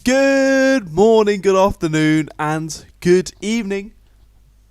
Good morning, good afternoon, and good evening.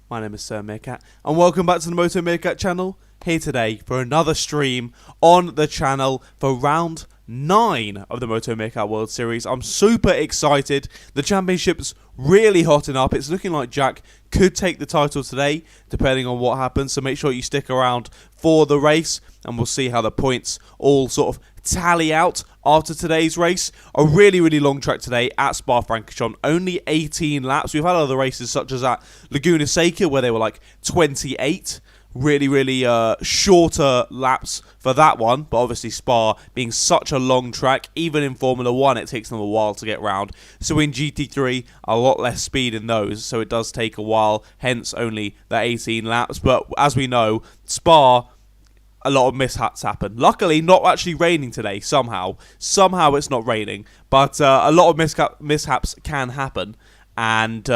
My name is Spa-Francorchamps, and welcome back to the MotoMeerkat channel. Here today for another stream on the channel for round 9 of the MotoMeerkat World Series. I'm super excited. The championship's really hotting up. It's looking like Jack could take the title today, depending on what happens. So make sure you stick around for the race, and we'll see how the points all sort of tally out after today's race. A really, really long track today at Spa-Francorchamps. Only 18 laps. We've had other races such as at Laguna Seca where they were like 28. Really, really shorter laps for that one. But obviously Spa being such a long track, even in Formula 1, it takes them a while to get round. So in GT3, a lot less speed in those. So it does take a while, hence only the 18 laps. But as we know, Spa, a lot of mishaps happen. Luckily, not actually raining today, somehow. Somehow it's not raining. But a lot of mishaps can happen. And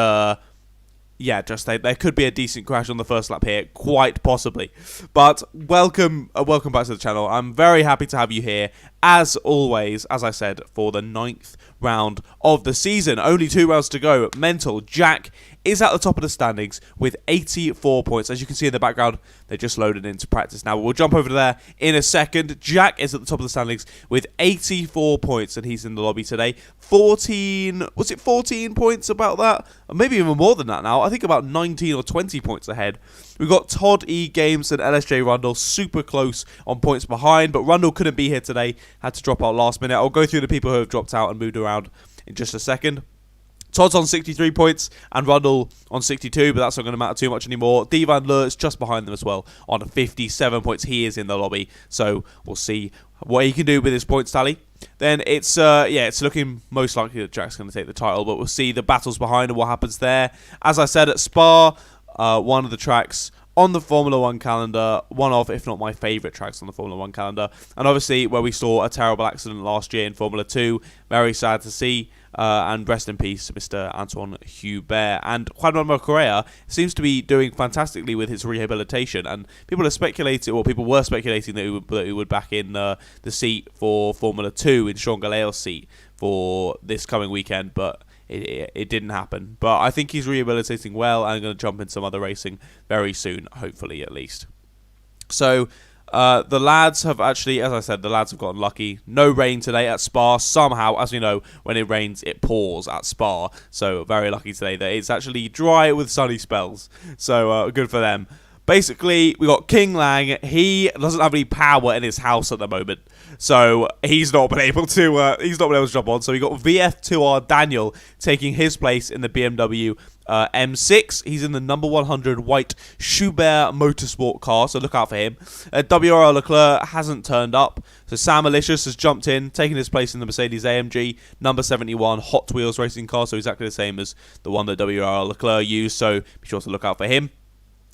yeah, just there could be a decent crash on the first lap here, quite possibly. But welcome back to the channel. I'm very happy to have you here, as always, as I said, for the 9th round of the season. Only 2 rounds to go. Mental. Jack is at the top of the standings with 84 points. As you can see in the background, they just loaded into practice now. We'll jump over to there in a second. Jack is at the top of the standings with 84 points, and he's in the lobby today. 14 points about that? Or maybe even more than that now. I think about 19 or 20 points ahead. We've got Todd E. Games and LSJ Rundle super close on points behind, but Rundle couldn't be here today. Had to drop out last minute. I'll go through the people who have dropped out and moved around in just a second. Todd's on 63 points and Rundle on 62, but that's not going to matter too much anymore. D. Van Leur is just behind them as well on 57 points. He is in the lobby, so we'll see what he can do with his points tally. Then it's looking most likely that Jack's going to take the title, but we'll see the battles behind and what happens there. As I said, at Spa, one of the tracks on the Formula 1 calendar, one of, if not my favourite tracks on the Formula 1 calendar, and obviously where we saw a terrible accident last year in Formula 2, very sad to see. And rest in peace, Mr. Antoine Hubert. And Juan Manuel Correa seems to be doing fantastically with his rehabilitation. And people are speculating, or people were speculating that he would back in the seat for Formula 2 in Sean Galeo's seat for this coming weekend, but it didn't happen. But I think he's rehabilitating well and going to jump in some other racing very soon, hopefully at least. So the lads have actually, as I said, the lads have gotten lucky. No rain today at Spa. Somehow, as we know, when it rains, it pours at Spa. So very lucky today that it's actually dry with sunny spells. So good for them. Basically, we got King Lang. He doesn't have any power in his house at the moment, so he's not been able to jump on. So we got VF2R Daniel taking his place in the BMW M6. He's in the number 100 white Schubert Motorsport car, so look out for him. WRL Leclerc hasn't turned up, so Sam Malicious has jumped in, taking his place in the Mercedes AMG number 71 Hot Wheels racing car, so exactly the same as the one that WRL Leclerc used, so be sure to look out for him.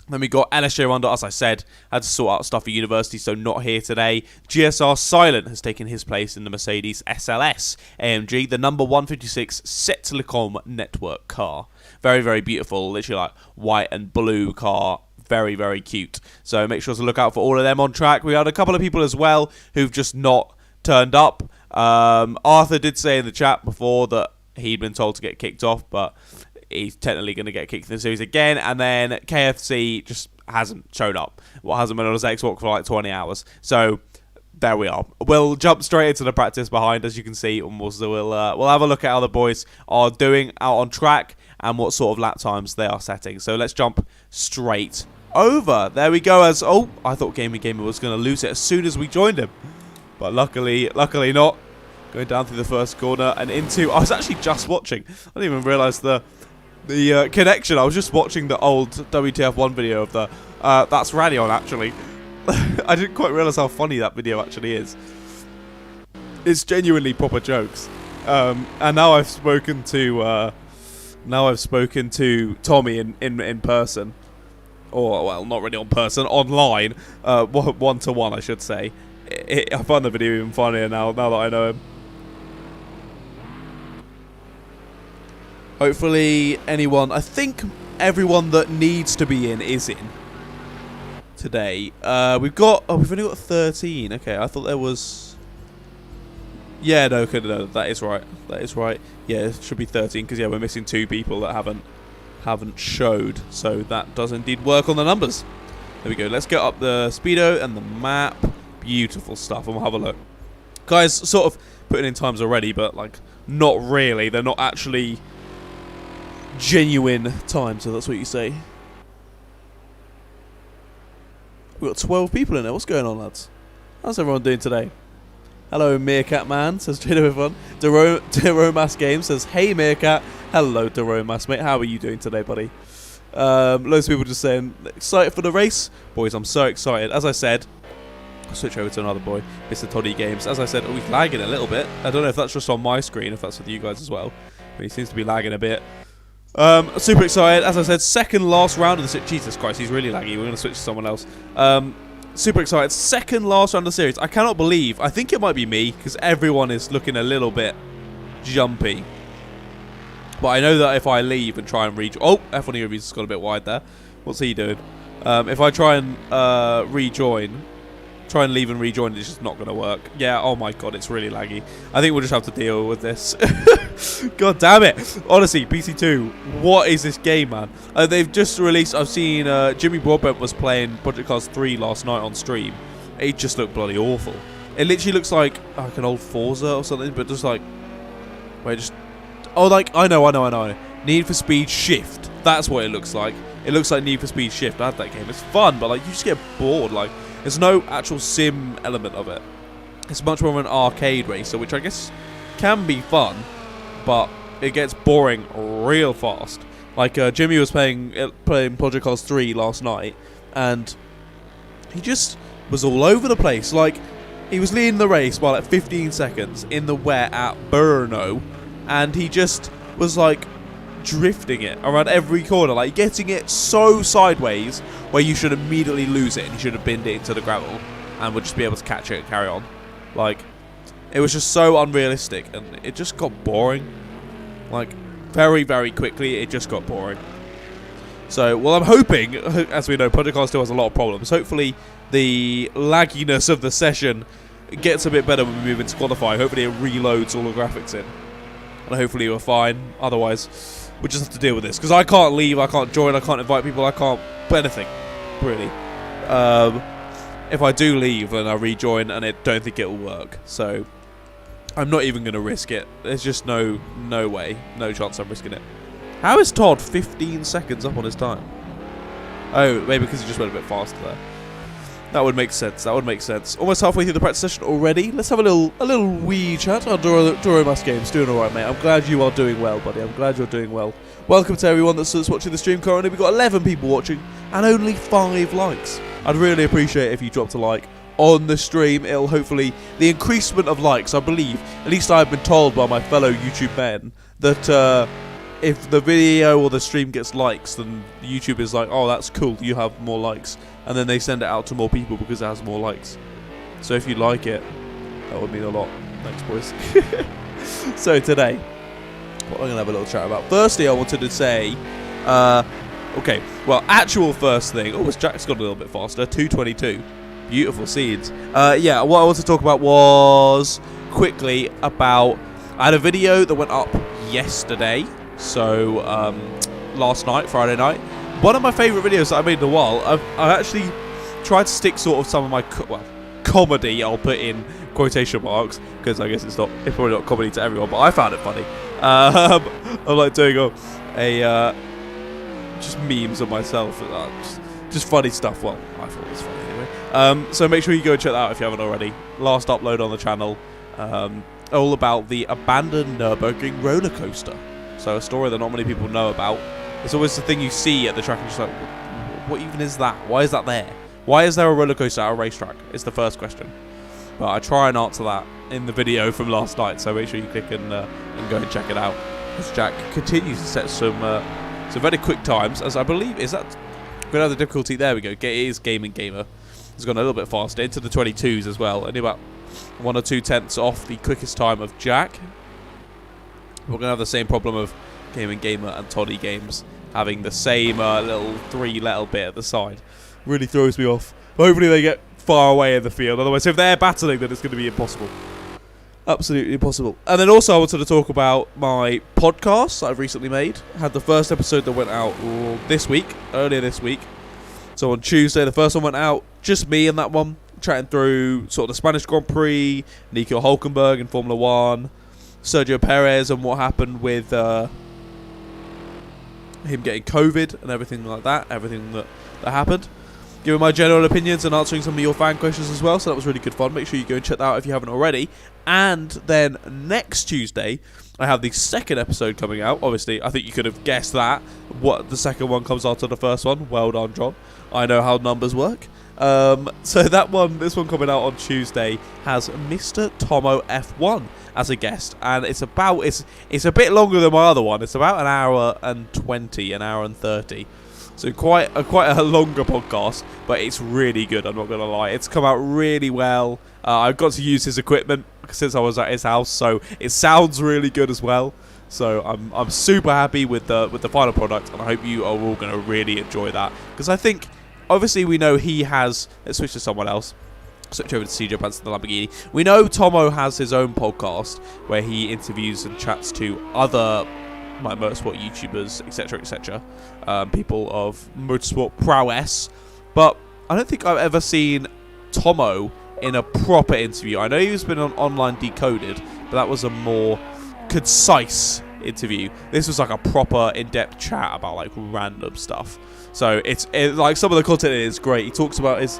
Then we got LSJ Rundle, as I said, had to sort out stuff for university, so not here today. GSR Silent has taken his place in the Mercedes SLS AMG, the number 156 Settelecom network car. Very, very beautiful, literally like white and blue car. Very, very cute. So make sure to look out for all of them on track. We had a couple of people as well who've just not turned up. Arthur did say in the chat before that he'd been told to get kicked off, but he's technically going to get kicked in the series again. And then KFC just hasn't shown up. Well, hasn't been on his Xbox for like 20 hours. So there we are. We'll jump straight into the practice behind, as you can see, and we'll have a look at how the boys are doing out on track and what sort of lap times they are setting. So let's jump straight over. There we go. As I thought Gaming Gamer was going to lose it as soon as we joined him, but luckily not. Going down through the first corner and into. I was actually just watching. I didn't even realise the connection. I was just watching the old WTF1 video of the that's Radion actually. I didn't quite realise how funny that video actually is. It's genuinely proper jokes. And now I've spoken to Tommy in person, or well, not really on person, online, 1-to-1 I should say. I find the video even funnier now that I know him. Hopefully anyone, I think everyone that needs to be in is in today. We've only got 13. Okay, I thought there was. Yeah, no, that is right. That is right. Yeah, it should be 13 because yeah, we're missing 2 people that haven't showed. So that does indeed work on the numbers. There we go. Let's get up the speedo and the map. Beautiful stuff, and we'll have a look. Guys, sort of putting in times already, but like not really. They're not actually genuine times, so that's what you say. We've got 12 people in there. What's going on, lads? How's everyone doing today? Hello, Meerkat Man, says J1. Deromas Game says, hey, Meerkat. Hello, Deromas, mate. How are you doing today, buddy? Loads of people just saying, excited for the race? Boys, I'm so excited. As I said, I'll switch over to another boy, Mr. Toddy Games. As I said, he's lagging a little bit. I don't know if that's just on my screen, if that's with you guys as well. But he seems to be lagging a bit. Super excited. As I said, second last round of the series. Jesus Christ, he's really laggy. We're going to switch to someone else. Super excited. Second last round of the series. I cannot believe. I think it might be me, because everyone is looking a little bit jumpy. But I know that if I leave and try and rejoin... Oh, F1 Reviews has got a bit wide there. What's he doing? If I try and try and leave and rejoin, it's just not going to work. Yeah, oh my god, it's really laggy. I think we'll just have to deal with this. God damn it. Honestly, PC2, what is this game, man? They've just released... I've seen Jimmy Broadbent was playing Project Cars 3 last night on stream. It just looked bloody awful. It literally looks like an old Forza or something, but just like... Wait, just... Oh, like, I know. Need for Speed Shift. That's what it looks like. It looks like Need for Speed Shift. I had that game. It's fun, but like you just get bored. Like, there's no actual sim element of it. It's much more of an arcade racer, which I guess can be fun, but it gets boring real fast. Like, Jimmy was playing Project Cars 3 last night, and he just was all over the place. Like, he was leading the race by like 15 seconds in the wet at Brno, and he just was like drifting it around every corner, like getting it so sideways where you should immediately lose it and you should have binned it into the gravel and would just be able to catch it and carry on. Like, it was just so unrealistic and it just got boring. Like, very, very quickly, it just got boring. So, well, I'm hoping, as we know, Project Cars still has a lot of problems. Hopefully, the lagginess of the session gets a bit better when we move into qualifying. Hopefully, it reloads all the graphics in. And hopefully we're fine. Otherwise, we'll just have to deal with this. Because I can't leave, I can't join, I can't invite people, I can't do anything. Really. If I do leave, then I rejoin, and I don't think it'll work. So, I'm not even going to risk it. There's just no way, no chance I'm risking it. How is Todd 15 seconds up on his time? Oh, maybe because he just went a bit faster there. That would make sense. Almost halfway through the practice session already. Let's have a little wee chat. Our Doromas Game's doing alright, mate. I'm glad you are doing well, buddy. I'm glad you're doing well. Welcome to everyone that's watching the stream currently. We've got 11 people watching and only 5 likes. I'd really appreciate it if you dropped a like on the stream. It'll hopefully... The increasement of likes, I believe, at least I've been told by my fellow YouTube men, that if the video or the stream gets likes, then YouTube is like, oh, that's cool, you have more likes. And then they send it out to more people because it has more likes. So if you like it, that would mean a lot. Thanks, boys. So today, what I'm going to have a little chat about. Firstly, I wanted to say, okay, well, actual first thing. Oh, Jack's got a little bit faster. 2:22. Beautiful seeds. Yeah, what I wanted to talk about was quickly about... I had a video that went up yesterday. So, last night, Friday night. One of my favourite videos that I made in a while. I've actually tried to stick sort of some of my comedy, I'll put in quotation marks, because I guess it's probably not comedy to everyone, but I found it funny. I'm like doing just memes of myself, just funny stuff. Well, I thought it was funny anyway. So make sure you go and check that out if you haven't already. Last upload on the channel, all about the abandoned Nürburgring roller coaster. So a story that not many people know about. It's always the thing you see at the track and you're just like, what even is that? Why is that there? Why is there a roller coaster at a racetrack? It's the first question. But I try and answer that in the video from last night, so make sure you click and go and check it out. As Jack continues to set some very quick times, as I believe, is that... We're going to have the difficulty, there we go, it is Gaming Gamer. It's gone a little bit faster, into the 22s as well, only about 1 or 2 tenths off the quickest time of Jack. We're going to have the same problem of Gaming Gamer and Toddy Games having the same little 3-letter bit at the side. Really throws me off. But hopefully they get far away in the field. Otherwise, if they're battling, then it's going to be impossible. Absolutely impossible. And then also I wanted to talk about my podcast that I've recently made. I had the first episode that went out earlier this week. So on Tuesday, the first one went out. Just me in that one. chatting through sort of the Spanish Grand Prix, Nico Hülkenberg in Formula 1, Sergio Perez and what happened with him getting COVID and everything like that, everything that happened. Giving my general opinions and answering some of your fan questions as well, so that was really good fun. Make sure you go and check that out if you haven't already. And then next Tuesday, I have the second episode coming out. Obviously, I think you could have guessed that. What the second one comes after the first one. Well done, John. I know how numbers work. So this one coming out on Tuesday has Mr. Tomo F1 as a guest, and it's a bit longer than my other one. It's about an hour and 20, an hour and 30. So quite a longer podcast, but it's really good, I'm not going to lie. It's come out really well. I've got to use his equipment since I was at his house, so it sounds really good as well. So I'm super happy with the final product, and I hope you are all going to really enjoy that. Because I think, obviously we know he has... Let's switch to someone else. Switch over to CJ Pants and the Lamborghini. We know Tomo has his own podcast where he interviews and chats to other... like motorsport YouTubers, etc., people of motorsport prowess, but I don't think I've ever seen Tomo in a proper interview. I know he's been on Online Decoded, but that was a more concise interview. This was like a proper in-depth chat about like random stuff. So it's like some of the content is great. He talks about his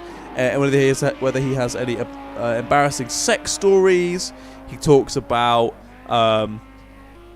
whether he has any embarrassing sex stories. He talks about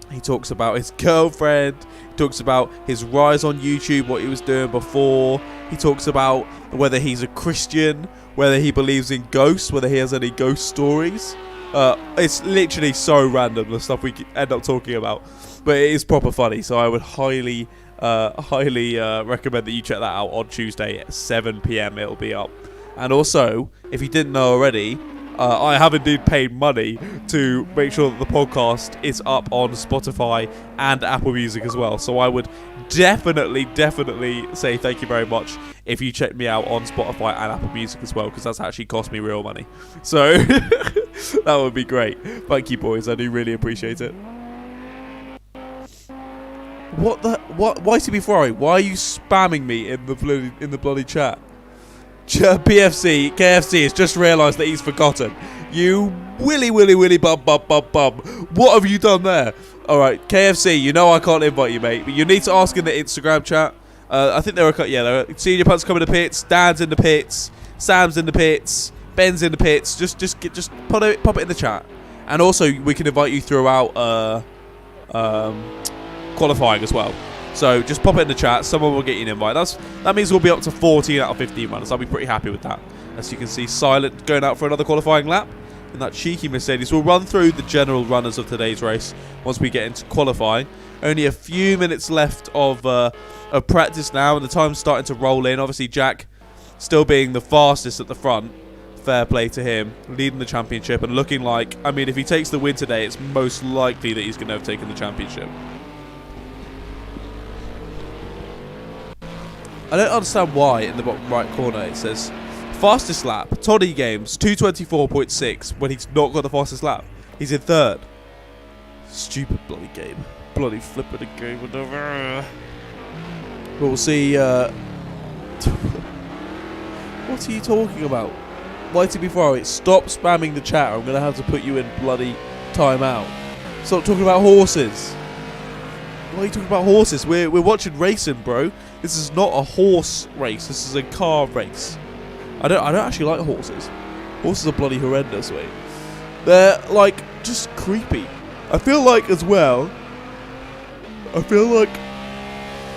his girlfriend. He talks about his rise on YouTube, what he was doing before. He talks about whether he's a Christian, whether he believes in ghosts, whether he has any ghost stories. It's literally so random, the stuff we end up talking about. But it is proper funny, so I would highly recommend that you check that out on Tuesday at 7 PM. It'll be up. And also, if you didn't know already... I have indeed paid money to make sure that the podcast is up on Spotify and Apple Music as well. So I would definitely say thank you very much if you check me out on Spotify and Apple Music as well, because that's actually cost me real money. So that would be great. Thank you, boys. I do really appreciate it. What? YTB Ferrari, why are you spamming me in the bloody chat? KFC has just realised that he's forgotten. You willy bum. What have you done there? Alright, KFC, you know I can't invite you, mate. But you need to ask in the Instagram chat. I think there are Senior Punts coming to pits, Dan's in the pits, Sam's in the pits, Ben's in the pits. Just pop it in the chat. And also, we can invite you throughout qualifying as well. So just pop it in the chat. Someone will get you an invite. That means we'll be up to 14 out of 15 runners. I'll be pretty happy with that. As you can see, Silent going out for another qualifying lap in that cheeky Mercedes. We'll run through the general runners of today's race once we get into qualifying. Only a few minutes left of practice now, and the time's starting to roll in. Obviously, Jack still being the fastest at the front. Fair play to him, leading the championship and looking like... I mean, if he takes the win today, it's most likely that he's going to have taken the championship. I don't understand why in the bottom right corner it says fastest lap, Toddy Games 2:24.6 when he's not got the fastest lap. He's in third. Stupid bloody game. Bloody flipping a game. We'll see. What are you talking about? YTB Ferrari, stop spamming the chat or I'm going to have to put you in bloody timeout. Stop talking about horses. Why are you talking about horses? We're watching racing, bro. This is not a horse race. This is a car race. I don't actually like horses. Horses are bloody horrendous, mate. They're like just creepy. I feel like as well. I feel like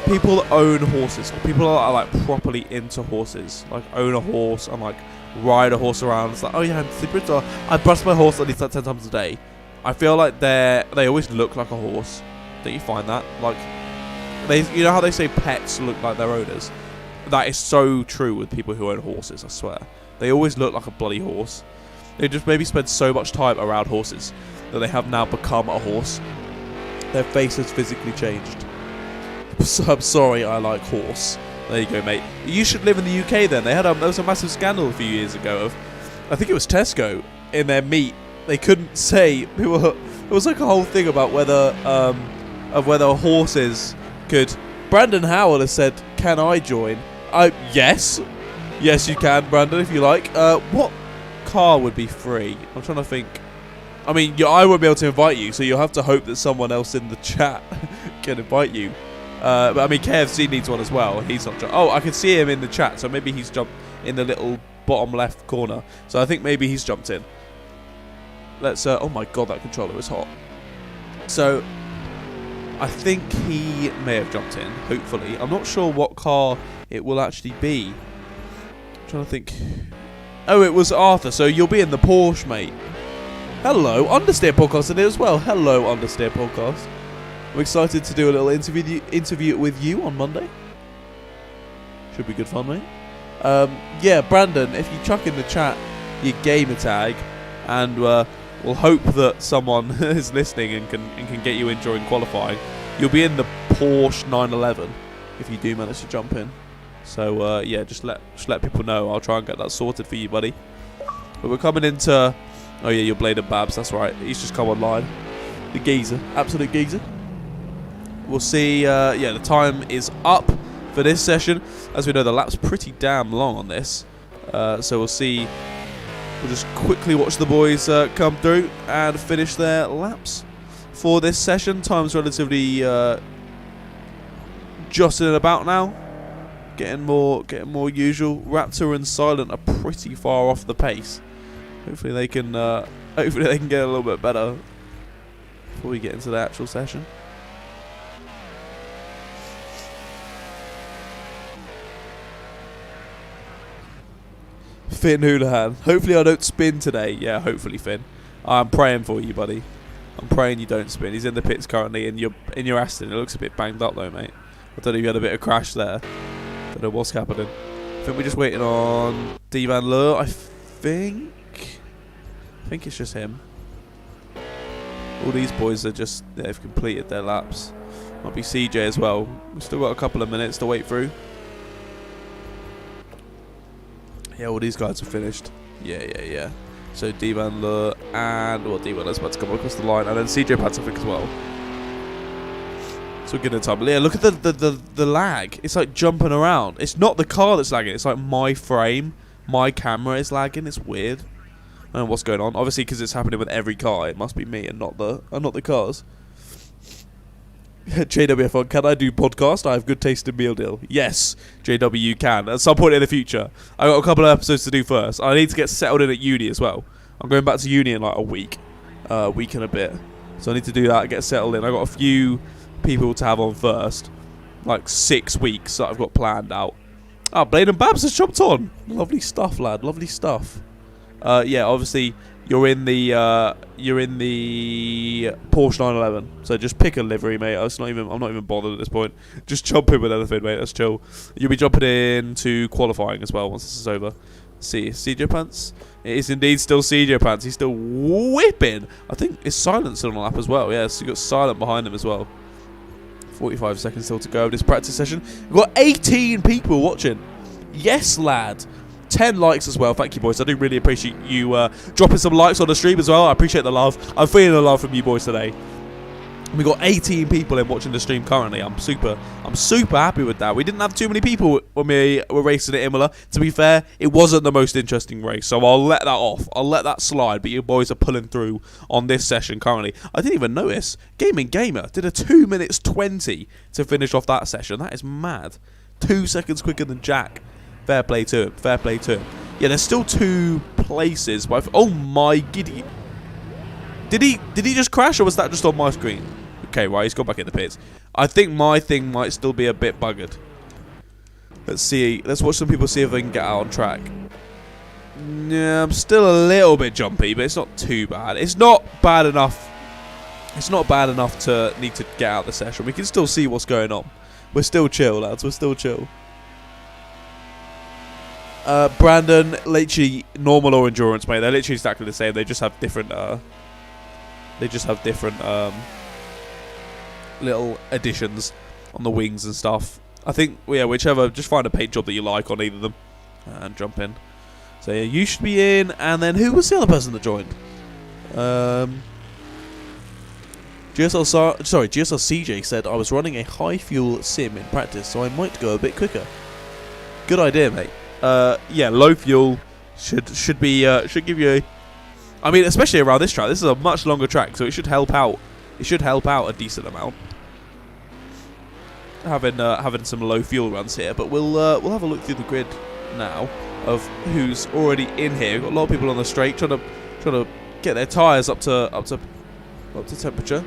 people that own horses, or people that are like properly into horses, like own a horse and like ride a horse around. It's like, oh yeah, I'm super into. I brush my horse at least like 10 times a day. I feel like they always look like a horse. Don't you find that? Like, you know how they say pets look like their owners? That is so true with people who own horses, I swear. They always look like a bloody horse. They just maybe spend so much time around horses that they have now become a horse. Their face has physically changed. So I'm sorry, I like horse. There you go, mate. You should live in the UK then. There was a massive scandal a few years ago of, I think it was Tesco, in their meat. They couldn't say, it was like a whole thing about whether horses could. Brandon Howell has said, can I join? Yes you can, Brandon, if you like. What car would be free? I'm trying to think. I mean, I won't be able to invite you, so you'll have to hope that someone else in the chat can invite you. But I mean, KFC needs one as well. He's not. Oh, I can see him in the chat, so maybe he's jumped in the little bottom left corner. So I think maybe he's jumped in. Let's. Oh my god, that controller is hot. So I think he may have jumped in. Hopefully, I'm not sure what car it will actually be. I'm trying to think. Oh, it was Arthur. So you'll be in the Porsche, mate. Hello, Understeer Podcast in it as well. Hello, Understeer Podcast. I'm excited to do a little interview with you on Monday. Should be good fun, mate. Yeah, Brandon, if you chuck in the chat your gamer tag, and we'll hope that someone is listening and can get you in during qualifying. You'll be in the Porsche 911 if you do manage to jump in. So yeah, just let people know. I'll try and get that sorted for you, buddy. But we're coming into. Oh yeah, you're Blade and Babs. That's right. He's just come online. The geezer, absolute geezer. We'll see. Yeah, the time is up for this session. As we know, the lap's pretty damn long on this. So we'll see. We'll just quickly watch the boys come through and finish their laps for this session. Time's relatively jostling about now. Getting more usual. Raptor and Silent are pretty far off the pace. Hopefully they can get a little bit better before we get into the actual session. Finn Houlihan. Hopefully I don't spin today. Yeah, hopefully, Finn. I'm praying for you, buddy. I'm praying you don't spin. He's in the pits currently, and you're in your Aston. It looks a bit banged up though, mate. I don't know if you had a bit of crash there. Don't know what's happening. I think we're just waiting on Divan Lure. I think it's just him. All these boys are just, they've completed their laps. Might be CJ as well. We've still got a couple of minutes to wait through. Yeah, all these guys are finished. Yeah. So Divan Lure and, well, Divan Lure's about to come across the line, and then CJ Pacific as well. So we're getting time. Yeah, look at the lag. It's like jumping around. It's not the car that's lagging. It's like my frame, my camera is lagging. It's weird. I don't know what's going on. Obviously, because it's happening with every car, it must be me and not the cars. JWF, can I do podcast? I have good taste in meal deal. Yes, JW, you can. At some point in the future. I've got a couple of episodes to do first. I need to get settled in at uni as well. I'm going back to uni in like a week and a bit. So I need to do that and get settled in. I've got a few people to have on first. Like 6 weeks that I've got planned out. Ah, Blade and Babs has jumped on. Lovely stuff, lad. Lovely stuff. Yeah, obviously you're in the Porsche 911. So just pick a livery, mate. I'm not even bothered at this point. Just jump in with anything, mate. That's chill. You'll be jumping into qualifying as well once this is over. See, CJ Pants. It is indeed still CJ Pants. He's still whipping. I think it's Silent still on the lap as well. Yeah, so you've got Silent behind him as well. 45 seconds still to go of this practice session. We've got 18 people watching. Yes, lad. 10 likes as well. Thank you, boys. I do really appreciate you dropping some likes on the stream as well. I appreciate the love. I'm feeling the love from you boys today. We've got 18 people in watching the stream currently. I'm super happy with that. We didn't have too many people when we were racing at Imola. To be fair, it wasn't the most interesting race, so I'll let that off. I'll let that slide, but you boys are pulling through on this session currently. I didn't even notice. Gaming Gamer did a 2 minutes 20 to finish off that session. That is mad. 2 seconds quicker than Jack. Fair play to him. Fair play to him. Yeah, there's still 2 places. But oh my giddy. Did he just crash, or was that just on my screen? Okay, right, he's gone back in the pits. I think my thing might still be a bit buggered. Let's see. Let's watch some people see if they can get out on track. Yeah, I'm still a little bit jumpy, but it's not too bad. It's not bad enough. It's not bad enough to need to get out the session. We can still see what's going on. We're still chill, lads. We're still chill. Brandon, literally normal or endurance, mate. They're literally exactly the same. They just have different. Little additions on the wings and stuff. I think, yeah, whichever. Just find a paint job that you like on either of them and jump in. So yeah, you should be in. And then who was the other person that joined? GSL CJ said I was running a high fuel sim in practice, so I might go a bit quicker. Good idea, mate. Yeah, low fuel, should give you a, I mean, especially around this track. This is a much longer track, so it should help out. It should help out a decent amount. Having some low fuel runs here, but we'll have a look through the grid now of who's already in here. We've got a lot of people on the straight trying to get their tyres up to temperature.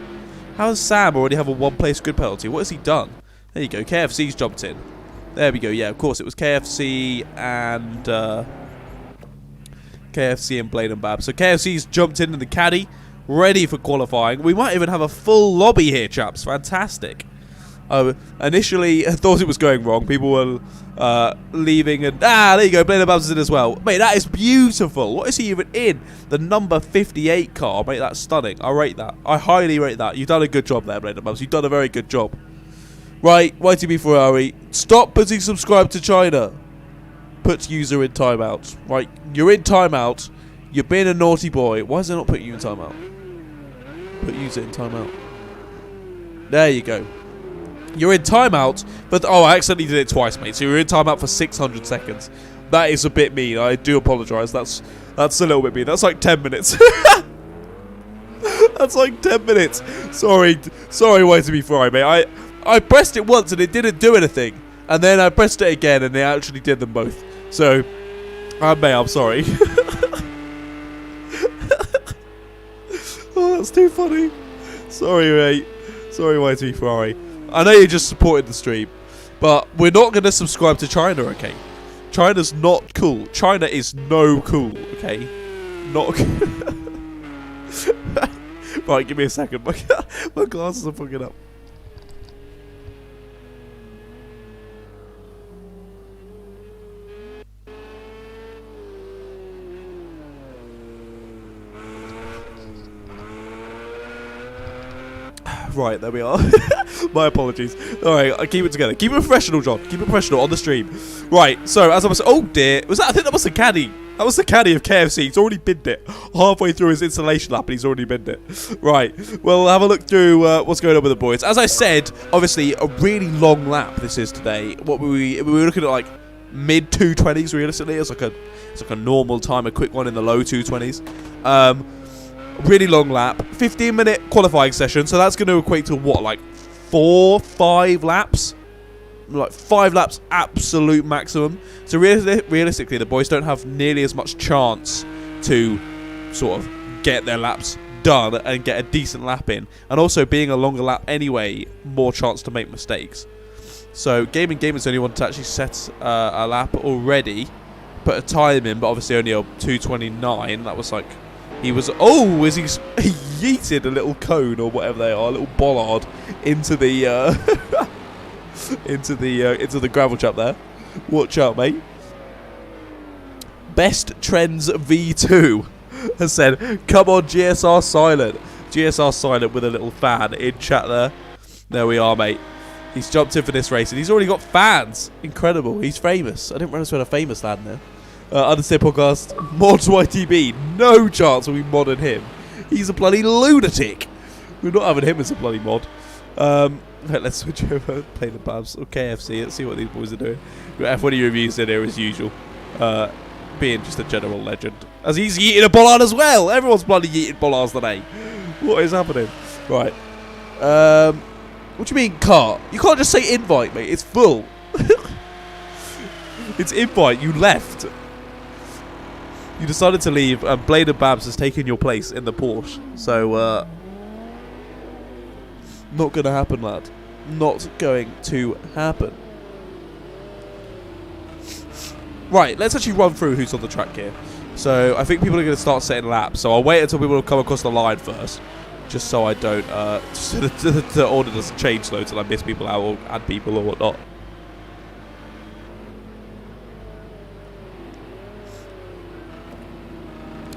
How does Sam already have a one-place grid penalty? What has he done? There you go. KFC's jumped in. There we go. Yeah, of course it was KFC and Blade and Bab. So KFC's jumped in the caddy, ready for qualifying. We might even have a full lobby here, chaps. Fantastic. Initially, I thought it was going wrong. People were leaving, and there you go. Blade and Babs is in as well. Mate, that is beautiful. What is he even in? The number 58 car. Mate, that's stunning. I rate that. I highly rate that. You've done a good job there, Blade and Babs. You've done a very good job. Right, YTB Ferrari, stop putting subscribe to China. Put user in timeout. Right, you're in timeout. You're being a naughty boy. Why is it not putting you in timeout? Put user in timeout. There you go. You're in timeout, but I accidentally did it twice, mate. So you're in timeout for 600 seconds. That is a bit mean. I do apologise. That's a little bit mean. That's like 10 minutes. That's like 10 minutes. Sorry, YTB Ferrari, mate. I pressed it once and it didn't do anything, and then I pressed it again and it actually did them both. So, mate, I'm sorry. Oh, that's too funny. Sorry, mate. Sorry, YTB Ferrari. I know you just supported the stream, but we're not going to subscribe to China, okay? China's not cool. China is no cool, okay? Not cool. Right, give me a second. My glasses are fucking up. Right, there we are. My apologies. Alright, I keep it together. Keep it professional, John. Keep it professional on the stream. Right, so as I was... Oh, dear. Was that... I think that was the caddy. That was the caddy of KFC. He's already binned it. Halfway through his installation lap, and he's already binned it. Right. Well, have a look through what's going on with the boys. As I said, obviously, a really long lap this is today. What we were looking at, like, mid 220s, realistically. It's like a normal time, a quick one in the low 220s. Really long lap, 15-minute qualifying session, so that's going to equate to what, like 5 laps? Like 5 laps absolute maximum. So realistically, the boys don't have nearly as much chance to sort of get their laps done and get a decent lap in. And also, being a longer lap anyway, more chance to make mistakes. So Gaming Gamer's only wanted to actually set a lap already, put a time in, but obviously only a 2:29. That was like... He was, he yeeted a little cone or whatever they are, a little bollard into the into the gravel trap there. Watch out, mate. Best Trends V2 has said, "Come on, GSR silent." GSR silent with a little fan in chat there. There we are, mate. He's jumped in for this race and he's already got fans. Incredible. He's famous. I didn't realize we had a famous lad there. Understand podcast, mods YTB. No chance will we modding him. He's a bloody lunatic. We're not having him as a bloody mod. Let's switch over, play the Babs or KFC. Let's see what these boys are doing. We've got F1 reviews in here as usual. Being just a general legend. As he's eating a bollard as well. Everyone's bloody eating bollards today. What is happening? Right. What do you mean cart? You can't just say invite, mate. It's full. It's invite. You left. You decided to leave, and Blade and Babs has taken your place in the Porsche. So, not going to happen, lad. Not going to happen. Right, let's actually run through who's on the track here. So, I think people are going to start setting laps. So, I'll wait until people come across the line first. Just so I don't, so the order doesn't change loads and I miss people out or add people or whatnot.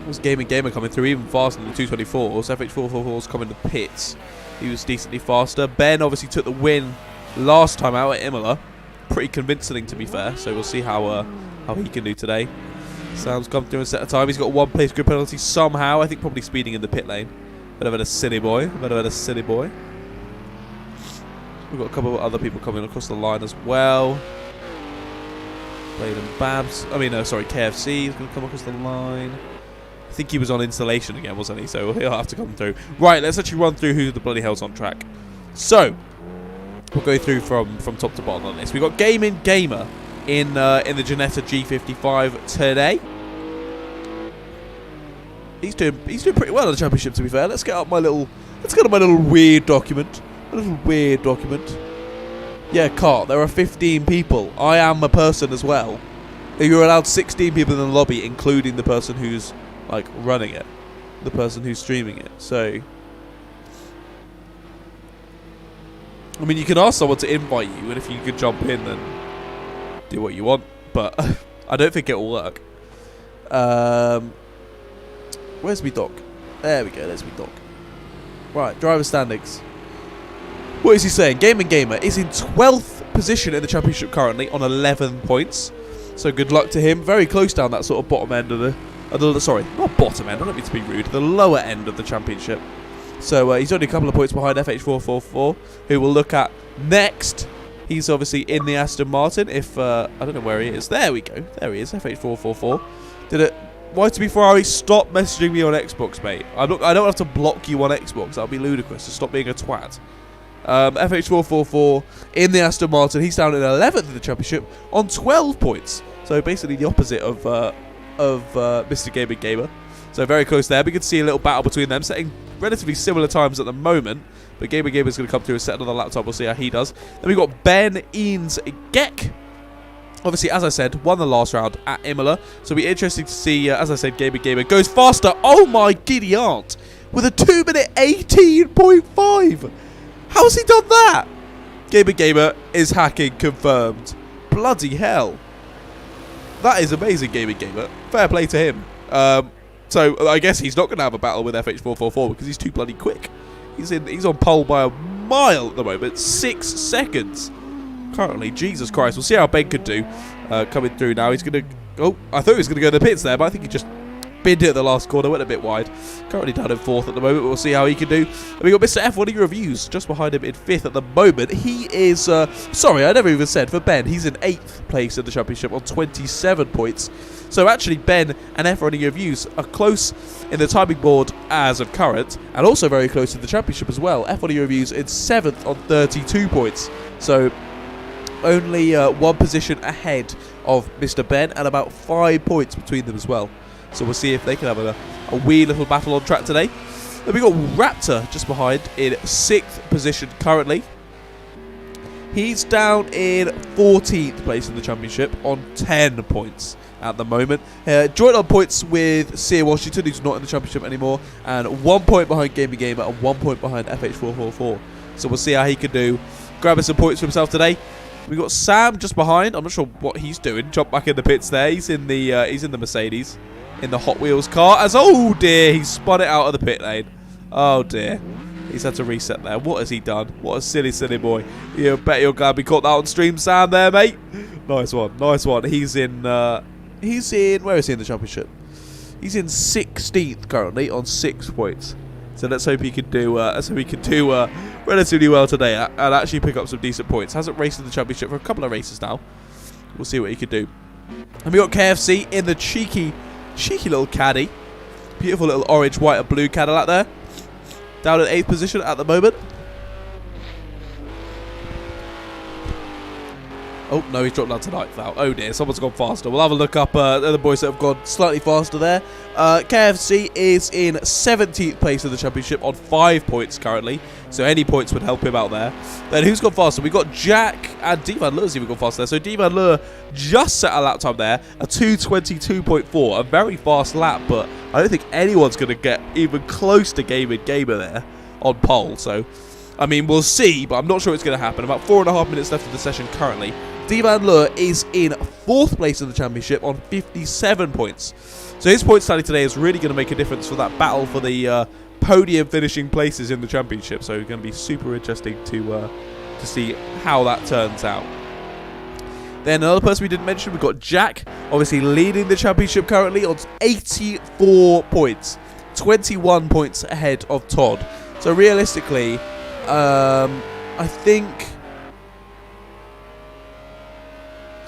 Was Gaming Gamer coming through even faster than the 224s. FH444's coming to pits. He was decently faster. Ben obviously took the win last time out at Imola. Pretty convincing, to be fair. So we'll see how he can do today. Sam's come through and set a time. He's got a one-place grid penalty somehow. I think probably speeding in the pit lane. Better than a silly boy. Better than a silly boy. We've got a couple of other people coming across the line as well. Blade and Babs. Sorry, KFC is going to come across the line. I think he was on installation again, wasn't he? So he'll have to come through. Right, let's actually run through who the bloody hell's on track. So, we'll go through from top to bottom on this. We've got Gaming Gamer in the Ginetta G55 today. He's doing pretty well in the championship, to be fair. Let's get up my little weird document. A little weird document. Yeah, Cart, there are 15 people. I am a person as well. You're allowed 16 people in the lobby, including the person who's, like, running it. The person who's streaming it. So, I mean, you can ask someone to invite you, and if you could jump in, then do what you want. But I don't think it'll work. Where's me doc? There we go, there's me doc. Right, driver standings. What is he saying? Gaming Gamer is in 12th position in the championship currently on 11 points. So good luck to him. Very close down that sort of bottom end of the sorry, not bottom end, I don't mean to be rude, the lower end of the championship. So he's only a couple of points behind FH444, who we'll look at next. He's obviously in the Aston Martin. If I don't know where he is. There we go. There he is, FH444. Did it? Why to be Ferrari? Stop messaging me on Xbox, mate. I don't have to block you on Xbox. That would be ludicrous. So stop being a twat. FH444 in the Aston Martin. He's down in 11th in the championship on 12 points. So basically the opposite of Mr. Gaming Gamer. So very close there. We could see a little battle between them, setting relatively similar times at the moment. But Gaming Gamer's going to come through and set another laptop. We'll see how he does. Then we've got Ben Eanes Geck. Obviously, as I said, won the last round at Imola. So it'll be interesting to see, as I said, Gaming Gamer goes faster. Oh my giddy aunt. With a 2-minute 18.5. How's he done that? Gaming Gamer is hacking confirmed. Bloody hell. That is amazing, Gaming Gamer. Fair play to him. So I guess he's not going to have a battle with FH444 because he's too bloody quick. He's on pole by a mile at the moment. 6 seconds. Currently, Jesus Christ. We'll see how Ben could do coming through now. He's going to... Oh, I thought he was going to go to the pits there, but I think he just binned it at the last corner. Went a bit wide. Currently down in 4th at the moment, but we'll see how he can do. And we got Mr. F1 Reviews just behind him in 5th at the moment. He is... sorry, I never even said. For Ben, he's in 8th place in the championship on 27 points. So actually, Ben and F1 Reviews are close in the timing board as of current, and also very close in the championship as well. F1 Reviews in 7th on 32 points. So only 1 position ahead of Mr. Ben, and about 5 points between them as well. So we'll see if they can have a wee little battle on track today. Then we got Raptor just behind in 6th position currently. He's down in 14th place in the championship on 10 points at the moment. Joint on points with Sear Washington, who's not in the championship anymore, and 1 point behind Gaming Gamer and 1 point behind FH444. So we'll see how he can do. Grabbing some points for himself today. We got Sam just behind. I'm not sure what he's doing. Jump back in the pits there. He's in the Mercedes, in the Hot Wheels car. As oh dear, he spun it out of the pit lane. Oh dear, he's had to reset there. What has he done? What a silly, silly boy. You bet you're glad we caught that on stream, Sam. There, mate. Nice one, nice one. He's in. Where is he in the championship? He's in 16th currently on 6 points. So let's hope he can do. Relatively well today and actually pick up some decent points. Hasn't raced in the championship for a couple of races now. We'll see what he can do. And we got KFC in the cheeky little caddy. Beautiful little orange, white and blue Cadillac there. Down in 8th position at the moment. Oh, no, he's dropped down to 9th now. Oh, dear, someone's gone faster. We'll have a look up the boys that have gone slightly faster there. KFC is in 17th place in the championship on 5 points currently. So any points would help him out there. Then who's gone faster? We've got Jack and Divan Leur's even gone faster there. So Divan Leur just set a lap time there. A 2:22.4. A very fast lap, but I don't think anyone's going to get even close to Gaming Gamer there on pole. So, I mean, we'll see, but I'm not sure it's going to happen. About 4.5 minutes left of the session currently. Divan Leur is in 4th place in the championship on 57 points. So his point tally today is really going to make a difference for that battle for the podium finishing places in the championship. So it's going to be super interesting to see how that turns out. Then another person we didn't mention, we've got Jack, obviously leading the championship currently on 84 points. 21 points ahead of Todd. So realistically, I think...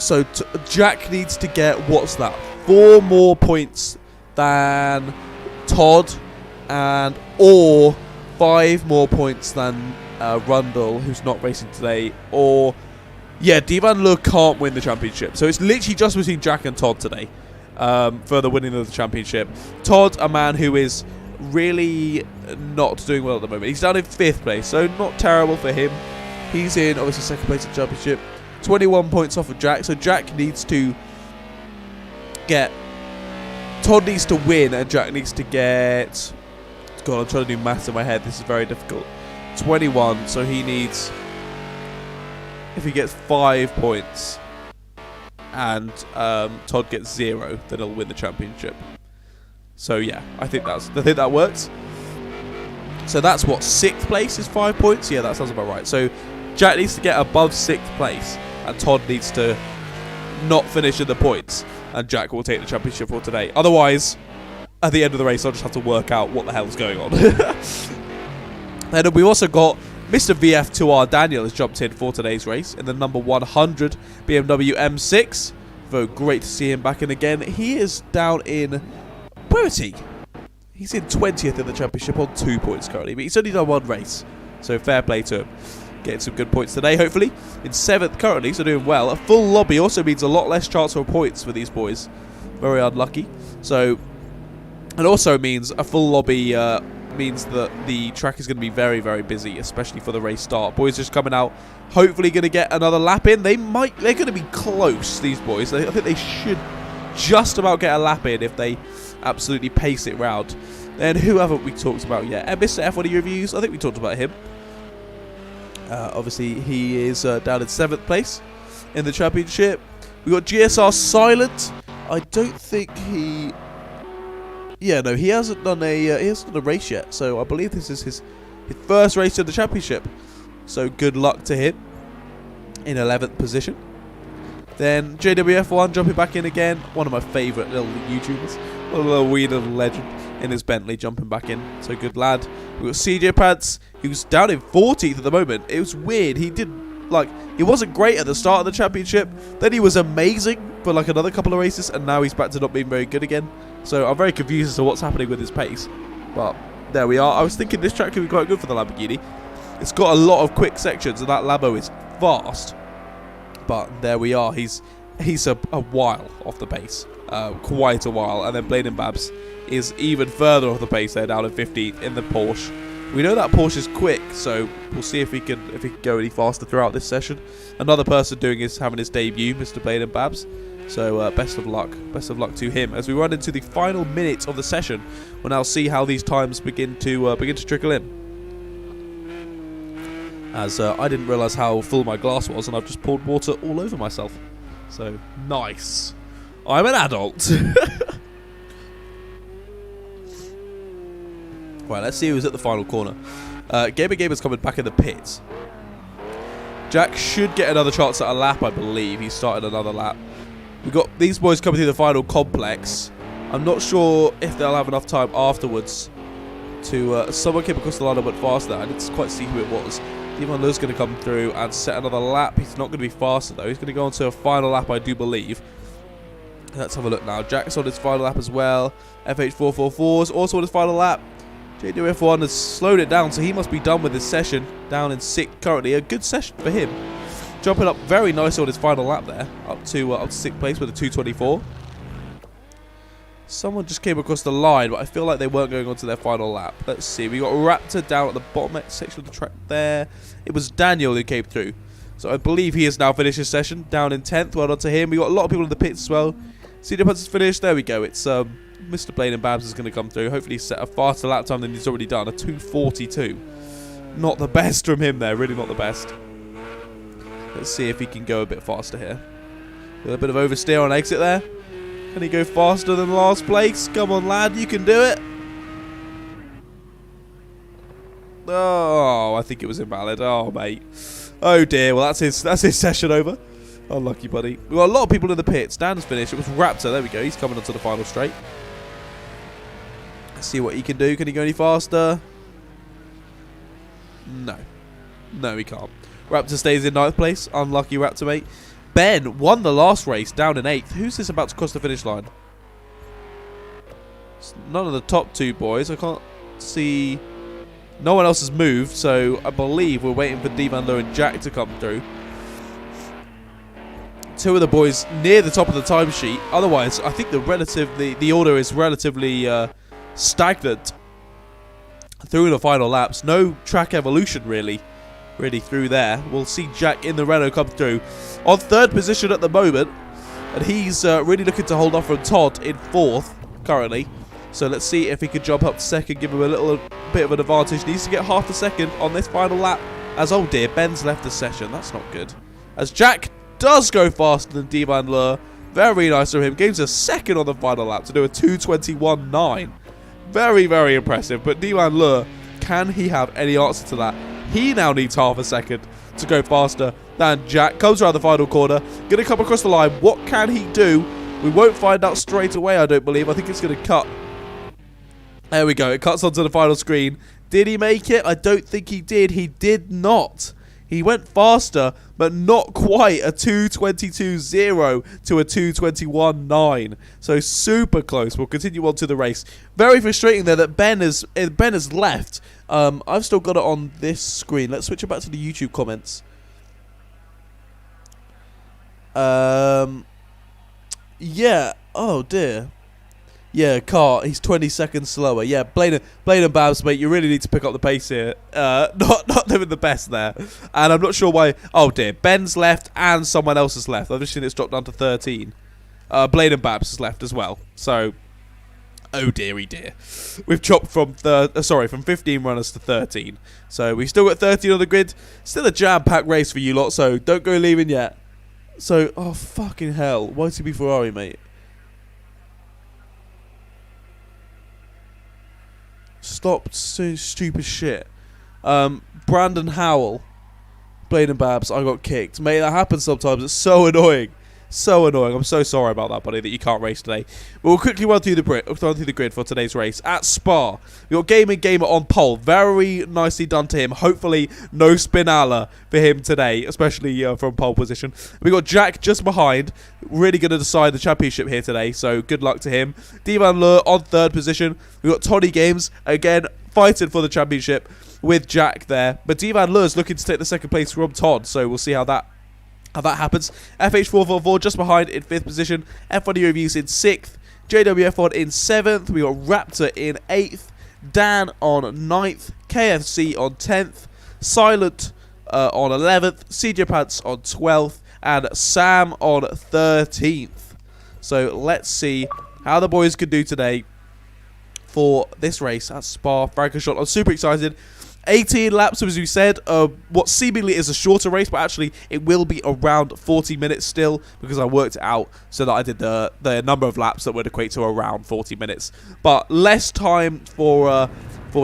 So Jack needs to get, what's that, 4 more points than Todd, and or 5 more points than Rundle, who's not racing today, or yeah, Divan Le can't win the championship. So it's literally just between Jack and Todd today for the winning of the championship. Todd, a man who is really not doing well at the moment. He's down in 5th place, so not terrible for him. He's in obviously 2nd place at the championship. 21 points off of Jack, so Jack needs to get... Todd needs to win, and Jack needs to get... God, I'm trying to do maths in my head. This is very difficult. 21, so he needs... If he gets 5 points, and Todd gets 0, then he'll win the championship. So yeah, I think that works. So that's what, 6th place is 5 points? Yeah, that sounds about right. So Jack needs to get above 6th place, and Todd needs to not finish in the points, and Jack will take the championship for today. Otherwise, at the end of the race, I'll just have to work out what the hell's going on. And we also got Mr. VF2R Daniel has jumped in for today's race in the number 100 BMW M6. So great to see him back in again. He is down in... Where is he? He's in 20th in the championship on 2 points currently, but he's only done 1 race. So fair play to him. Getting some good points today, hopefully. In 7th currently, so doing well. A full lobby also means a lot less chance for points for these boys. Very unlucky. So, it also means a full lobby means that the track is going to be very, very busy, especially for the race start. Boys just coming out, hopefully going to get another lap in. They're going to be close, these boys. I think they should just about get a lap in if they absolutely pace it round. Then who haven't we talked about yet? Mr. F1 reviews, I think we talked about him. Obviously, he is down in 7th place in the championship. We got GSR Silent. I don't think he... Yeah, no, he hasn't done a race yet. So I believe this is his first race in the championship. So good luck to him in 11th position. Then JWF1 jumping back in again. One of my favourite little YouTubers. A little wee little legend in his Bentley jumping back in. So good lad. We've got CJ Pants. He was down in 14th at the moment. It was weird. He wasn't great at the start of the championship. Then he was amazing for like another couple of races. And now he's back to not being very good again. So I'm very confused as to what's happening with his pace. But there we are. I was thinking this track could be quite good for the Lamborghini. It's got a lot of quick sections and that Lambo is fast. But there we are. He's a while off the pace. Quite a while. And then Blaine and Babs is even further off the pace. They're down at 15th in the Porsche. We know that Porsche is quick, so we'll see if he can go any faster throughout this session. Another person having his debut, Mr. Blaine and Babs. So best of luck to him as we run into the final minutes of the session. We'll now see how these times begin to trickle in. As I didn't realise how full my glass was, and I've just poured water all over myself. So nice. I'm an adult. Right, let's see who's at the final corner. Gamer's coming back in the pits. Jack should get another chance at a lap, I believe. He started another lap. We've got these boys coming through the final complex. I'm not sure if they'll have enough time afterwards to... someone came across the line a bit faster. I didn't quite see who it was. Devon Lewis going to come through and set another lap. He's not going to be faster, though. He's going to go on to a final lap, I do believe. Let's have a look now. Jack's on his final lap as well. FH444 is also on his final lap. JWF1 has slowed it down, so he must be done with his session. Down in 6th currently. A good session for him. Jumping up very nicely on his final lap there. Up to 6th place with a 224. Someone just came across the line, but I feel like they weren't going on to their final lap. Let's see. We got Raptor down at the bottom section of the track there. It was Daniel who came through. So I believe he has now finished his session. Down in 10th. Well done to him. We got a lot of people in the pits as well. Senior Punts is finished. There we go. It's Mr. Blaine and Babs is going to come through. Hopefully set a faster lap time than he's already done. A 2:42. Not the best from him there. Really not the best. Let's see if he can go a bit faster here. Got a bit of oversteer on exit there. Can he go faster than last place? Come on, lad. You can do it. Oh, I think it was invalid. Oh, mate. Oh, dear. Well, that's his session over. Unlucky, buddy. We've got a lot of people in the pits. Dan's finished. It was Raptor. There we go. He's coming onto the final straight. Let's see what he can do. Can he go any faster? No. No, he can't. Raptor stays in 9th place. Unlucky Raptor, mate. Ben won the last race down in 8th. Who's this about to cross the finish line? It's none of the top 2 boys. I can't see. No one else has moved, so I believe we're waiting for Devan Lowe and Jack to come through. 2 of the boys near the top of the timesheet. Otherwise, I think the order is relatively stagnant through the final laps. No track evolution really through there. We'll see Jack in the Renault come through on 3rd position at the moment, and he's really looking to hold off from Todd in 4th currently. So let's see if he can jump up to 2nd, give him a little bit of an advantage. Needs to get half a second on this final lap. As oh dear, Ben's left the session. That's not good. As Jack does go faster than Devan Lowe. Very nice of him. Gains a 2nd on the final lap to do a 2:21.9. Very, very impressive. But Devan Lowe, can he have any answer to that? He now needs half a second to go faster than Jack. Comes around the final corner. Going to come across the line. What can he do? We won't find out straight away, I don't believe. I think it's going to cut. There we go. It cuts onto the final screen. Did he make it? I don't think he did. He did not. He went faster, but not quite a 2:22.0 to a 2:21.9. So super close. We'll continue on to the race. Very frustrating there that Ben has left. I've still got it on this screen. Let's switch it back to the YouTube comments. Yeah. Oh dear. Yeah, Car, he's 20 seconds slower. Yeah, Blaine and Babs, mate, you really need to pick up the pace here. Not doing the best there. And I'm not sure why. Oh, dear. Ben's left and someone else has left. I've just seen it's dropped down to 13. Blaine and Babs has left as well. So, oh, dearie dear. We've chopped from 15 runners to 13. So, we've still got 13 on the grid. Still a jam-packed race for you lot, so don't go leaving yet. So, oh, fucking hell. YTB Ferrari, mate. Stop so stupid shit. Brandon Howell, Blaine and Babs, I got kicked. Mate, that happens sometimes. It's so annoying. So annoying. I'm so sorry about that, buddy, that you can't race today. But we'll quickly run through the grid for today's race. At Spa, we've got Gaming Gamer on pole. Very nicely done to him. Hopefully, no spinala for him today, especially from pole position. We've got Jack just behind. Really going to decide the championship here today, so good luck to him. Devan Lowe on 3rd position. We've got Toddy Games, again, fighting for the championship with Jack there. But Devan Lowe is looking to take the 2nd place from Todd, so we'll see how that happens. FH444 just behind in 5th position. F1 Reviews in 6th. JWF1 in 7th. We got Raptor in 8th. Dan on 9th. KFC on 10th. Silent on 11th. CJ Pants on 12th. And Sam on 13th. So let's see how the boys can do today for this race at Spa-Francorchamps. I'm super excited. 18 laps, as we said, what seemingly is a shorter race, but actually it will be around 40 minutes still, because I worked it out so that I did the number of laps that would equate to around 40 minutes. But less time for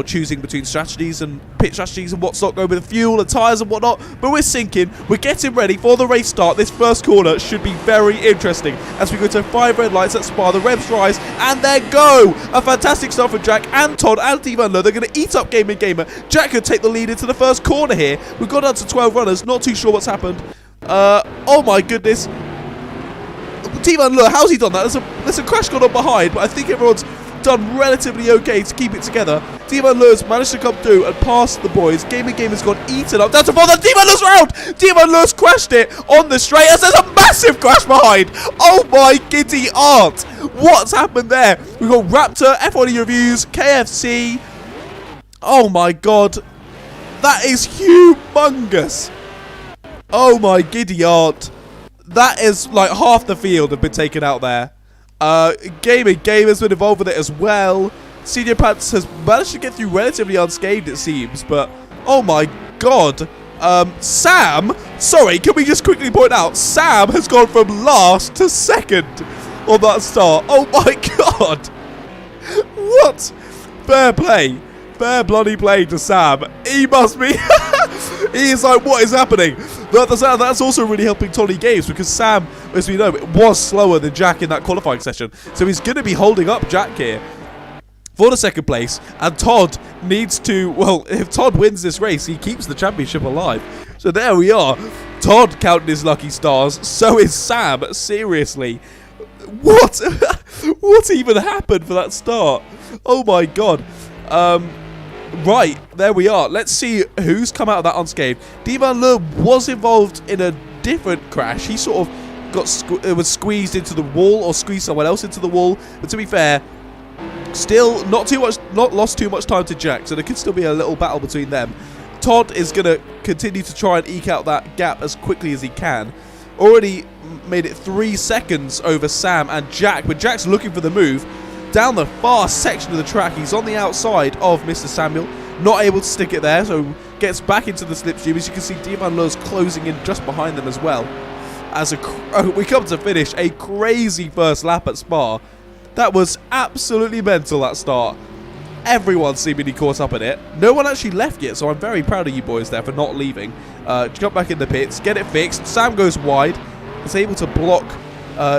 choosing between strategies and pit strategies and what's not, going with the fuel and tyres and whatnot. But we're sinking, we're getting ready for the race start. This first corner should be very interesting as we go to 5 red lights at Spa. The revs rise and there go! A fantastic start from Jack and Todd and Devan Lowe. They're going to eat up Gaming Gamer. Jack could take the lead into the first corner here. We've got down to 12 runners, not too sure what's happened. Oh my goodness. Devan Lowe, how's he done that? There's a crash gone on behind, but I think everyone's done relatively okay to keep it together. Devan Lowe's managed to come through and pass the boys. Gaming Gamer's gone eaten up. Down to 4th. Devan Lowe's round! Devan Lowe's crashed it on the straight as there's a massive crash behind. Oh my giddy aunt. What's happened there? We've got Raptor, F1 Reviews, KFC. Oh my god. That is humongous. Oh my giddy aunt. That is like half the field have been taken out there. Gaming Gamer's been involved with it as well. Senior Pants has managed to get through relatively unscathed, it seems, but oh my god. Sam, sorry, can we just quickly point out, Sam has gone from last to 2nd on that start. Oh my god. What? Fair play. Fair bloody play to Sam. He must be... he is like, what is happening? But that's also really helping Toddy Games, because Sam, as we know, was slower than Jack in that qualifying session. So he's going to be holding up Jack here for the 2nd place. And Todd needs to... Well, if Todd wins this race, he keeps the championship alive. So there we are. Todd counting his lucky stars. So is Sam. Seriously. What? What even happened for that start? Oh my god. Right, there we are. Let's see who's come out of that unscathed. Divan Le was involved in a different crash. He sort of was squeezed into the wall or squeezed someone else into the wall. But to be fair, still not lost too much time to Jack. So there could still be a little battle between them. Todd is going to continue to try and eke out that gap as quickly as he can. Already made it 3 seconds over Sam and Jack, but Jack's looking for the move down the far section of the track. He's on the outside of Mr. Samuel, not able to stick it there, so gets back into the slipstream. As you can see, Divan Le's closing in just behind them as well. As we come to finish a crazy first lap at Spa. That was absolutely mental, that start. Everyone seemingly caught up in it. No one actually left yet, so I'm very proud of you boys there for not leaving. Jump back in the pits, get it fixed. Sam goes wide. Is able to block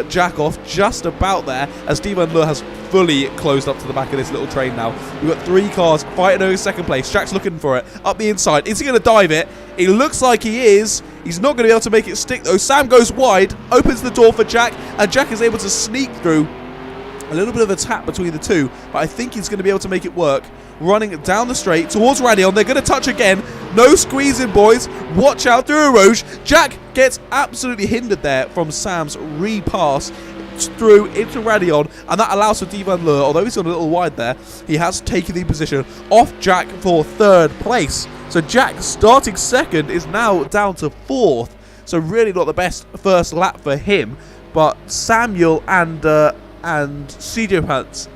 Jack off just about there, as Divan Le has fully closed up to the back of this little train now. We've got 3 cars fighting over second place. Jack's looking for it up the inside. Is he going to dive it? It looks like he is. He's not going to be able to make it stick though. Sam goes wide, opens the door for Jack, and Jack is able to sneak through. A little bit of a tap between the two, but I think he's going to be able to make it work. Running down the straight towards Radion. They're going to touch again. No squeezing, boys. Watch out through a Rouge. Jack gets absolutely hindered there from Sam's repass through into Radion, and that allows for Divan Le, although he's gone a little wide there, he has taken the position off Jack for 3rd place. So Jack, starting 2nd, is now down to 4th. So really not the best first lap for him, but Samuel and Spa-Francorchamps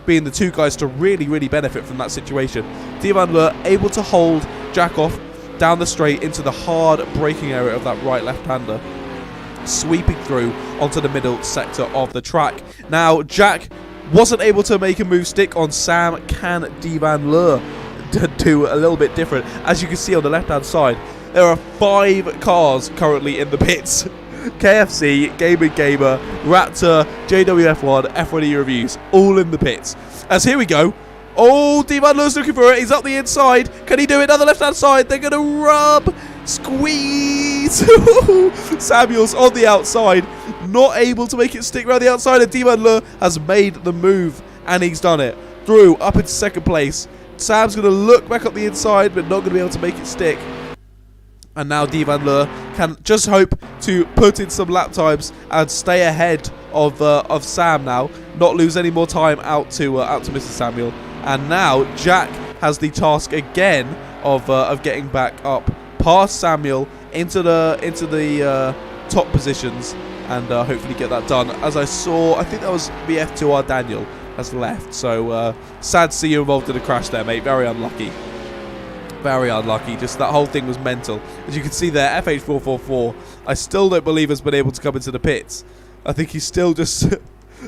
being the 2 guys to really benefit from that situation. Divan Le able to hold Jack off down the straight into the hard braking area of that right left-hander, sweeping through onto the middle sector of the track. Now Jack wasn't able to make a move stick on Sam. Can Divan Le do a little bit different? As you can see on the left-hand side, there are 5 cars currently in the pits. KFC, Gamer Gamer, Raptor, JWF1, F1E Reviews, all in the pits. As here we go. Oh, Divan Le's looking for it. He's up the inside. Can he do it on the left-hand side? They're going to rub. Squeeze. Samuel's on the outside. Not able to make it stick around the outside. And Divan Le has made the move. And he's done it. Through, up into 2nd place. Sam's going to look back up the inside, but not going to be able to make it stick. And now Divan Le can just hope to put in some lap times and stay ahead of Sam now. Not lose any more time out to Mr. Samuel. And now Jack has the task again of getting back up past Samuel into the top positions and hopefully get that done. As I saw, I think that was BF2R Daniel has left. So sad to see you involved in a crash there, mate. Very unlucky. Very unlucky. Just that whole thing was mental. As you can see there, FH444, I still don't believe has been able to come into the pits. I think he's still just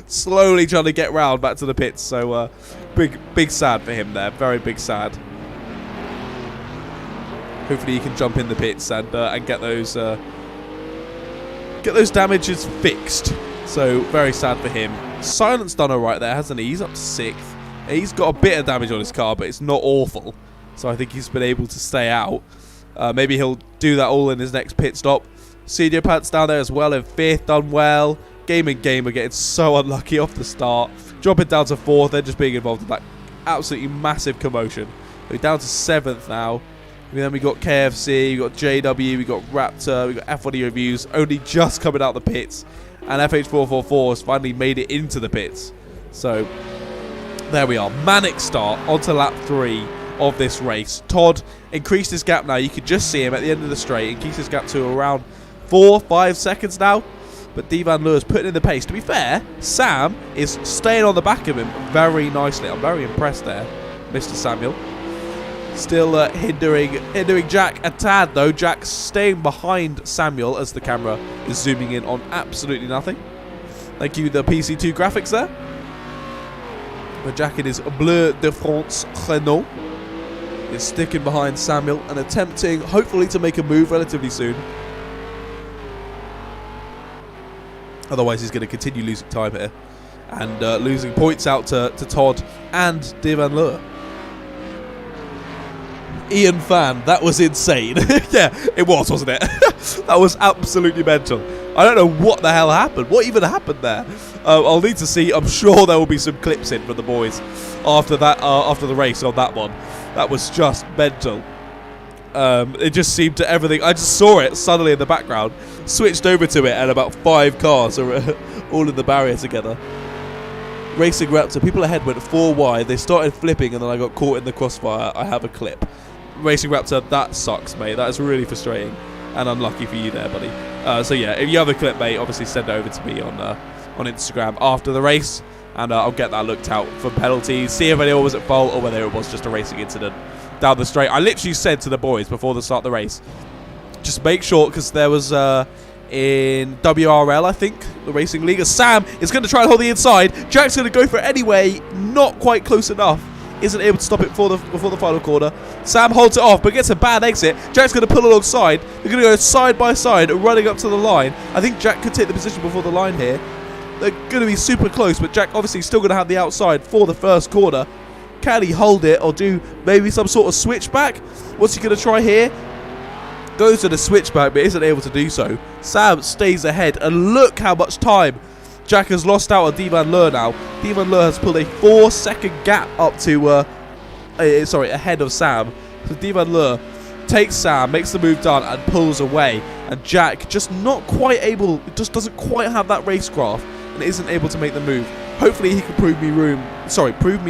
slowly trying to get round back to the pits. So big sad for him there. Very big sad. Hopefully he can jump in the pits and get those damages fixed. So very sad for him. Silence done alright there, hasn't he? He's up to 6th. He's got a bit of damage on his car, but it's not awful. So I think he's been able to stay out. Maybe he'll do that all in his next pit stop. Spa-Francorchamps down there as well in 5th, done well. Gamer getting so unlucky off the start. Dropping down to 4th, then just being involved in that absolutely massive commotion. We're down to 7th now. And then we got KFC, we got JW, we got Raptor, we got F1E Reviews, only just coming out the pits. And FH444 has finally made it into the pits. So there we are. Manic start onto lap 3 of this race. Todd increased his gap now. You can just see him at the end of the straight. Increased his gap to around 4-5 seconds now. But Divan Le is putting in the pace. To be fair, Sam is staying on the back of him very nicely. I'm very impressed there, Mr. Samuel. Still hindering Jack a tad though. Jack staying behind Samuel as the camera is zooming in on absolutely nothing. Thank you, the PC2 graphics there. But Jack in his Bleu de France Renault is sticking behind Samuel and attempting, hopefully, to make a move relatively soon. Otherwise, he's going to continue losing time here and losing points out to Todd and Divan Le. Ian Fan, that was insane. Yeah, it was, wasn't it? That was absolutely mental. I don't know what the hell happened. What even happened there? I'll need to see. I'm sure there will be some clips in for the boys after that, after the race on that one. That was just mental. It just seemed to everything. I just saw it suddenly in the background, switched over to it, and about 5 cars are all in the barrier together. Racing Raptor, people ahead went 4 wide. They started flipping, and then I got caught in the crossfire. I have a clip. Racing Raptor, that sucks, mate. That is really frustrating and unlucky for you there, buddy. So yeah, if you have a clip, mate, obviously send it over to me on Instagram after the race, and I'll get that looked out for penalties, see if anyone was at fault or whether it was just a racing incident down the straight. I literally said to the boys before the start of the race, just make sure, because there was in WRL, I think, the Racing League, Sam is going to try and hold the inside. Jack's going to go for it anyway, not quite close enough. Isn't able to stop it before the final corner. Sam holds it off, but gets a bad exit. Jack's going to pull alongside. They're going to go side by side, running up to the line. I think Jack could take the position before the line here. They're going to be super close, but Jack obviously still going to have the outside for the first corner. Can he hold it or do maybe some sort of switchback? What's he going to try here? Goes to the switchback, but isn't able to do so. Sam stays ahead, and look how much time Jack has lost out on Devan Lur now. Devan Lur has pulled a 4-second gap up to, ahead of Sam. So Devan Lur takes Sam, makes the move done, and pulls away. And Jack just not quite able, just doesn't quite have that racecraft, and isn't able to make the move. Hopefully he can prove me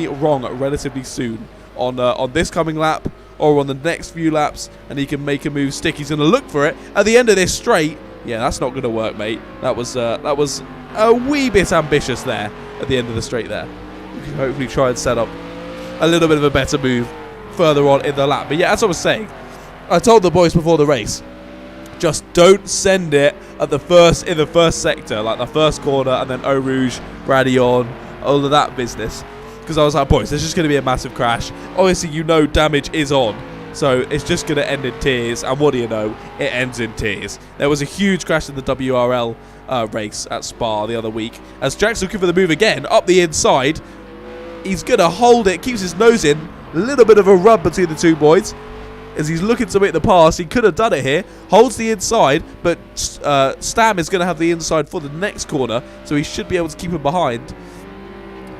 wrong relatively soon on this coming lap or on the next few laps, and he can make a move stick. He's going to look for it at the end of this straight. Yeah, that's not going to work, mate. That was a wee bit ambitious there at the end of the straight there. We can hopefully try and set up a little bit of a better move further on in the lap. But yeah, as I was saying, I told the boys before the race, just don't send it at in the first sector, like the first corner, and then Eau Rouge, Bradion, all of that business. Because I was like, boys, there's just going to be a massive crash. Obviously, you know damage is on, so it's just going to end in tears. And what do you know? It ends in tears. There was a huge crash in the WRL race at Spa the other week. As Jack's looking for the move again, up the inside. He's going to hold it, keeps his nose in. A little bit of a rub between the two boys. As he's looking to make the pass, he could have done it here. Holds the inside, but Stam is going to have the inside for the next corner, so he should be able to keep him behind.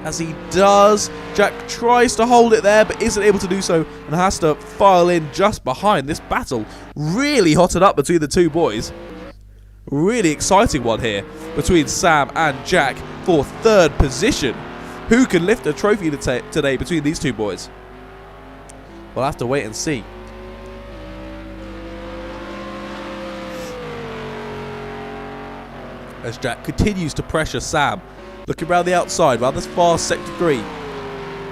As he does, Jack tries to hold it there, but isn't able to do so, and has to file in just behind. This battle really hotted up between the two boys. Really exciting one here between Sam and Jack for third position. Who can lift a trophy today between these two boys? We'll have to wait and see. As Jack continues to pressure Sam, looking around the outside, around this far sector 3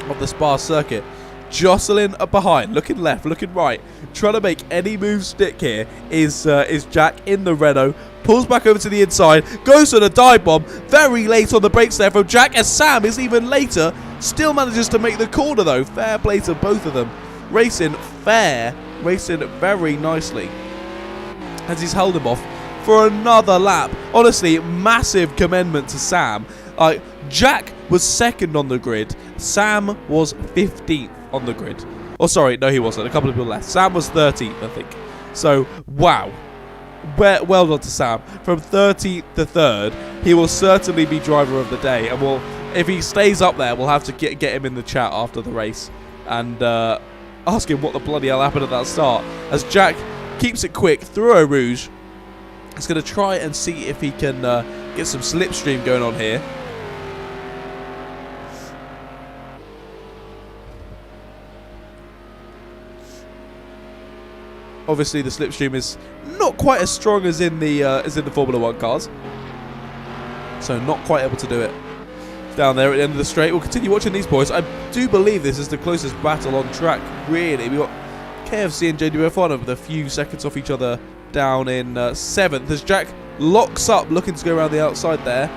of the Spa circuit. Jostling up behind, looking left, looking right, trying to make any move stick here is Jack in the Renault. Pulls back over to the inside, goes for the dive bomb. Very late on the brakes there from Jack, as Sam is even later. Still manages to make the corner though. Fair play to both of them. Racing fair, racing very nicely. As he's held him off for another lap. Honestly, massive commendment to Sam. Jack was second on the grid. Sam was 15th on the grid. Oh, sorry, no, he wasn't. A couple of people left. Sam was 13th, I think. So, wow. Well done to Sam. From 13th to 3rd, he will certainly be driver of the day. And if he stays up there, we'll have to get him in the chat after the race and ask him what the bloody hell happened at that start. As Jack keeps it quick through Eau Rouge. He's going to try and see if he can get some slipstream going on here. Obviously, the slipstream is not quite as strong as in the Formula 1 cars, so not quite able to do it down there at the end of the straight. We'll continue watching these boys. I do believe this is the closest battle on track, really. We've got KFC and JWF1 with a few seconds off each other down in 7th, as Jack locks up, looking to go around the outside there.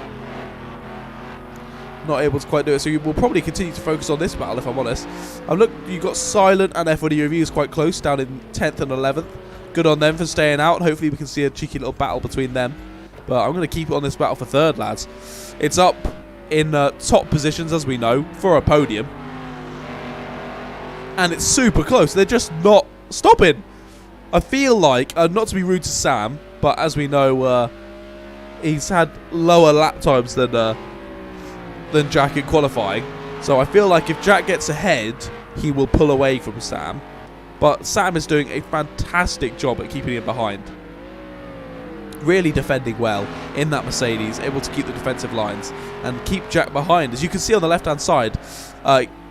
Not able to quite do it, so you will probably continue to focus on this battle, if I'm honest. You've got Silent and F1 Reviews quite close, down in 10th and 11th. Good on them for staying out. Hopefully we can see a cheeky little battle between them. But I'm going to keep it on this battle for 3rd, lads. It's up in top positions, as we know, for a podium. And it's super close. They're just not stopping. I feel like, not to be rude to Sam, but as we know, he's had lower lap times than Jack in qualifying. So I feel like if Jack gets ahead, he will pull away from Sam. But Sam is doing a fantastic job at keeping him behind. Really defending well in that Mercedes, able to keep the defensive lines and keep Jack behind. As you can see on the left-hand side,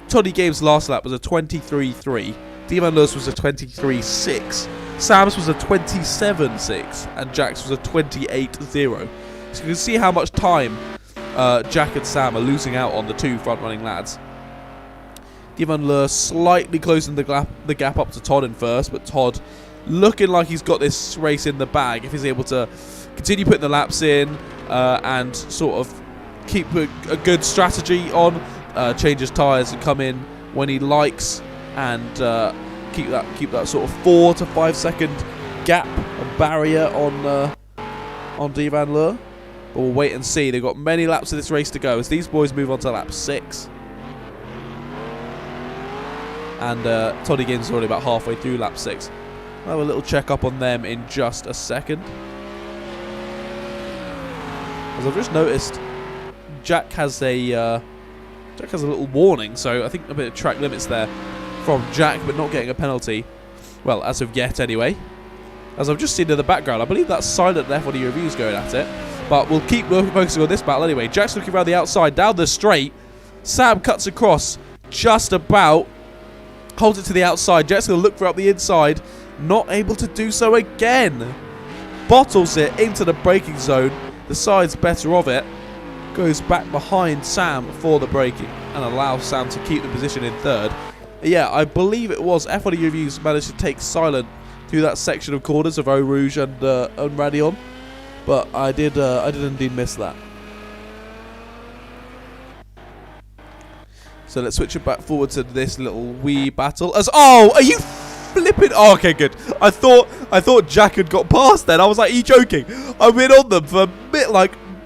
Toddy Games' last lap was a 23.3. Devan Lewis was a 23.6. Sam's was a 27.6. And Jack's was a 28.0. So you can see how much time Jack and Sam are losing out on the two front-running lads. Devan Lewis slightly closing the gap up to Todd in first, but Todd looking like he's got this race in the bag if he's able to continue putting the laps in and sort of keep a good strategy on, change his tyres and come in when he likes, and keep that sort of 4 to 5 second gap and barrier on Devan Lewis. But we'll wait and see. They've got many laps of this race to go as these boys move on to lap 6. And Toddy Games is already about halfway through lap 6. I'll have a little check up on them in just a second. As I've just noticed, Jack has a little warning, so I think a bit of track limits there from Jack, but not getting a penalty. Well, as of yet, anyway. As I've just seen in the background, I believe that's silent F1 reviews going at it. But we'll keep focusing on this battle anyway. Jack's looking around the outside, down the straight. Sam cuts across just about. Holds it to the outside. Jack's going to look for up the inside. Not able to do so again. Bottles it into the braking zone. Decides better of it. Goes back behind Sam for the braking. And allows Sam to keep the position in third. Yeah, I believe it was F1 Reviews managed to take silent through that section of corners of Eau Rouge and Radion. But I did indeed miss that. So let's switch it back forward to this little wee battle. Are you flipping? Oh, okay, good. I thought Jack had got past then. I was like, are you joking? I've been on them for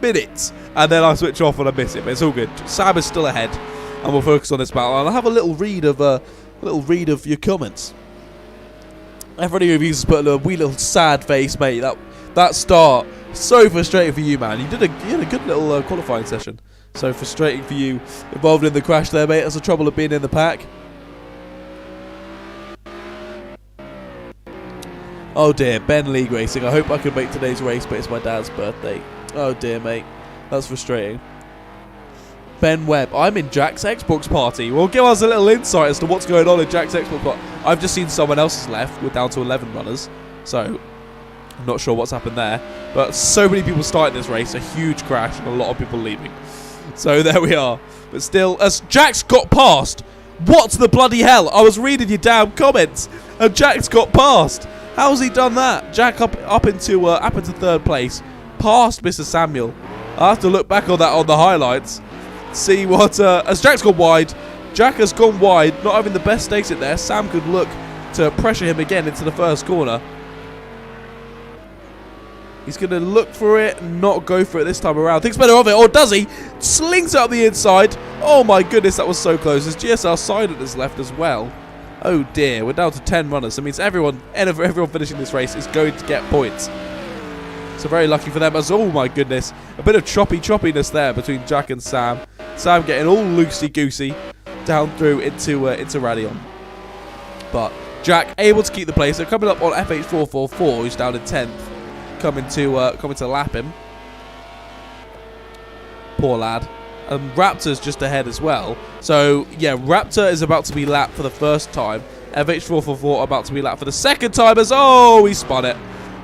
minutes, and then I switch off and I miss it. But it's all good. Sam is still ahead, and we'll focus on this battle. And I'll have a little read of your comments. Everybody reviews put a wee little sad face, mate. That start so frustrating for you, man. You had a good little qualifying session. So frustrating for you involved in the crash there, mate. That's the trouble of being in the pack. Oh dear, Ben League Racing. I hope I can make today's race, but it's my dad's birthday. Oh dear, mate. That's frustrating. Ben Webb. I'm in Jack's Xbox party. Well, give us a little insight as to what's going on in Jack's Xbox party. I've just seen someone else's left. We're down to 11 runners. So I'm not sure what's happened there. But so many people starting this race. A huge crash and a lot of people leaving. So there we are. But still, as Jack's got past. What the bloody hell? I was reading your damn comments and Jack's got past. How's he done that? Jack up into third place. Past Mr. Samuel. I have to look back on that on the highlights. See what... as Jack's gone wide. Jack has gone wide. Not having the best exit there. Sam could look to pressure him again into the first corner. He's going to look for it and not go for it this time around. Thinks better of it, or does he? Slings out the inside. Oh my goodness, that was so close. There's GSR silent is left as well. Oh dear, we're down to 10 runners. That means everyone finishing this race is going to get points. So very lucky for them. As oh my goodness, a bit of choppiness there between Jack and Sam. Sam getting all loosey-goosey down through into Radion. But Jack able to keep the place. They're coming up on FH444, who's down in 10th. Coming to lap him. Poor lad. And Raptor's just ahead as well. So, yeah, Raptor is about to be lapped for the first time. FH444 about to be lapped for the second time as... Oh, he spun it.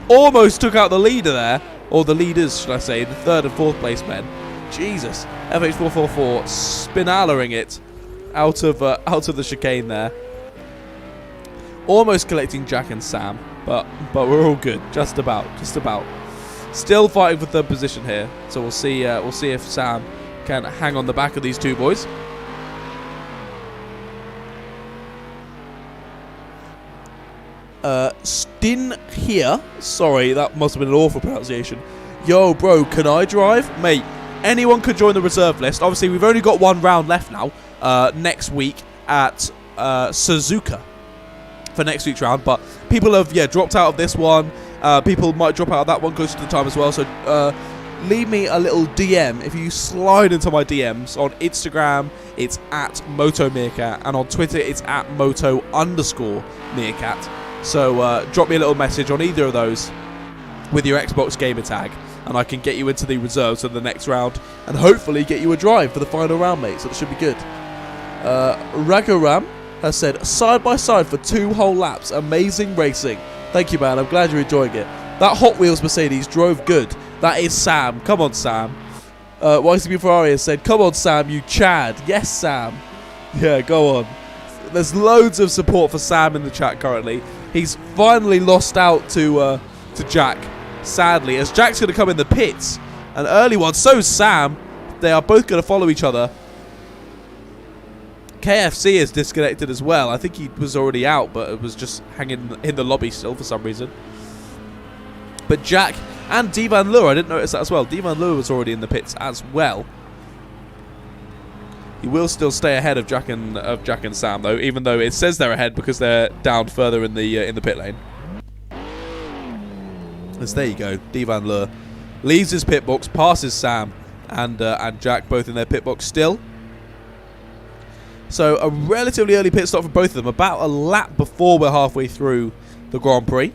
Almost took out the leader there. Or the leaders, should I say. The third and fourth place men. Jesus. FH444 spinallering it out of the chicane there. Almost collecting Jack and Sam. But we're all good. Just about. Still fighting for third position here. So we'll see if Sam can hang on the back of these two boys. Stin here. Sorry, that must have been an awful pronunciation. Yo, bro, can I drive? Mate, anyone could join the reserve list. Obviously, we've only got one round left now. Next week at Suzuka. for next week's round. But people have dropped out of this one. People might drop out of that one close to the time as well. So leave me a little DM. If you slide into my DMs on Instagram, it's at MotoMeerkat, and on Twitter it's at Moto_Meerkat. So drop me a little message on either of those with your Xbox gamer tag, and I can get you into the reserves for the next round, and hopefully get you a drive for the final round, mate. So that should be good. Ragaram has said, side by side for 2 whole laps. Amazing racing. Thank you, man. I'm glad you're enjoying it. That Hot Wheels Mercedes drove good. That is Sam. Come on, Sam. YCB Ferrari has said, come on, Sam, you Chad. Yes, Sam. Yeah, go on. There's loads of support for Sam in the chat currently. He's finally lost out to Jack, sadly, as Jack's going to come in the pits. An early one. So's Sam. They are both going to follow each other. KFC is disconnected as well. I think he was already out, but it was just hanging in the lobby still for some reason. But Jack and Divan Lure, I didn't notice that as well. Divan Lure was already in the pits as well. He will still stay ahead of Jack and Sam though, even though it says they're ahead because they're down further in the pit lane. As there you go, Divan Lure leaves his pit box, passes Sam and Jack, both in their pit box still. So a relatively early pit stop for both of them, about a lap before we're halfway through the Grand Prix.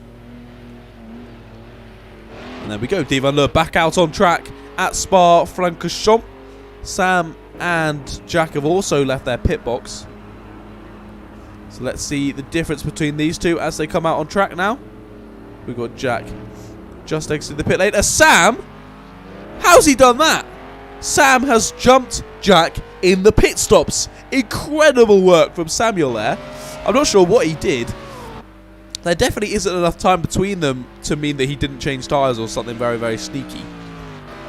And there we go, Divan Lure back out on track at Spa-Francorchamps. Sam and Jack have also left their pit box. So let's see the difference between these two as they come out on track now. We've got Jack just exited the pit lane. Sam? How's he done that? Sam has jumped Jack in the pit stops. Incredible work from Samuel there. I'm not sure what he did. There definitely isn't enough time between them to mean that he didn't change tyres or something very, very sneaky.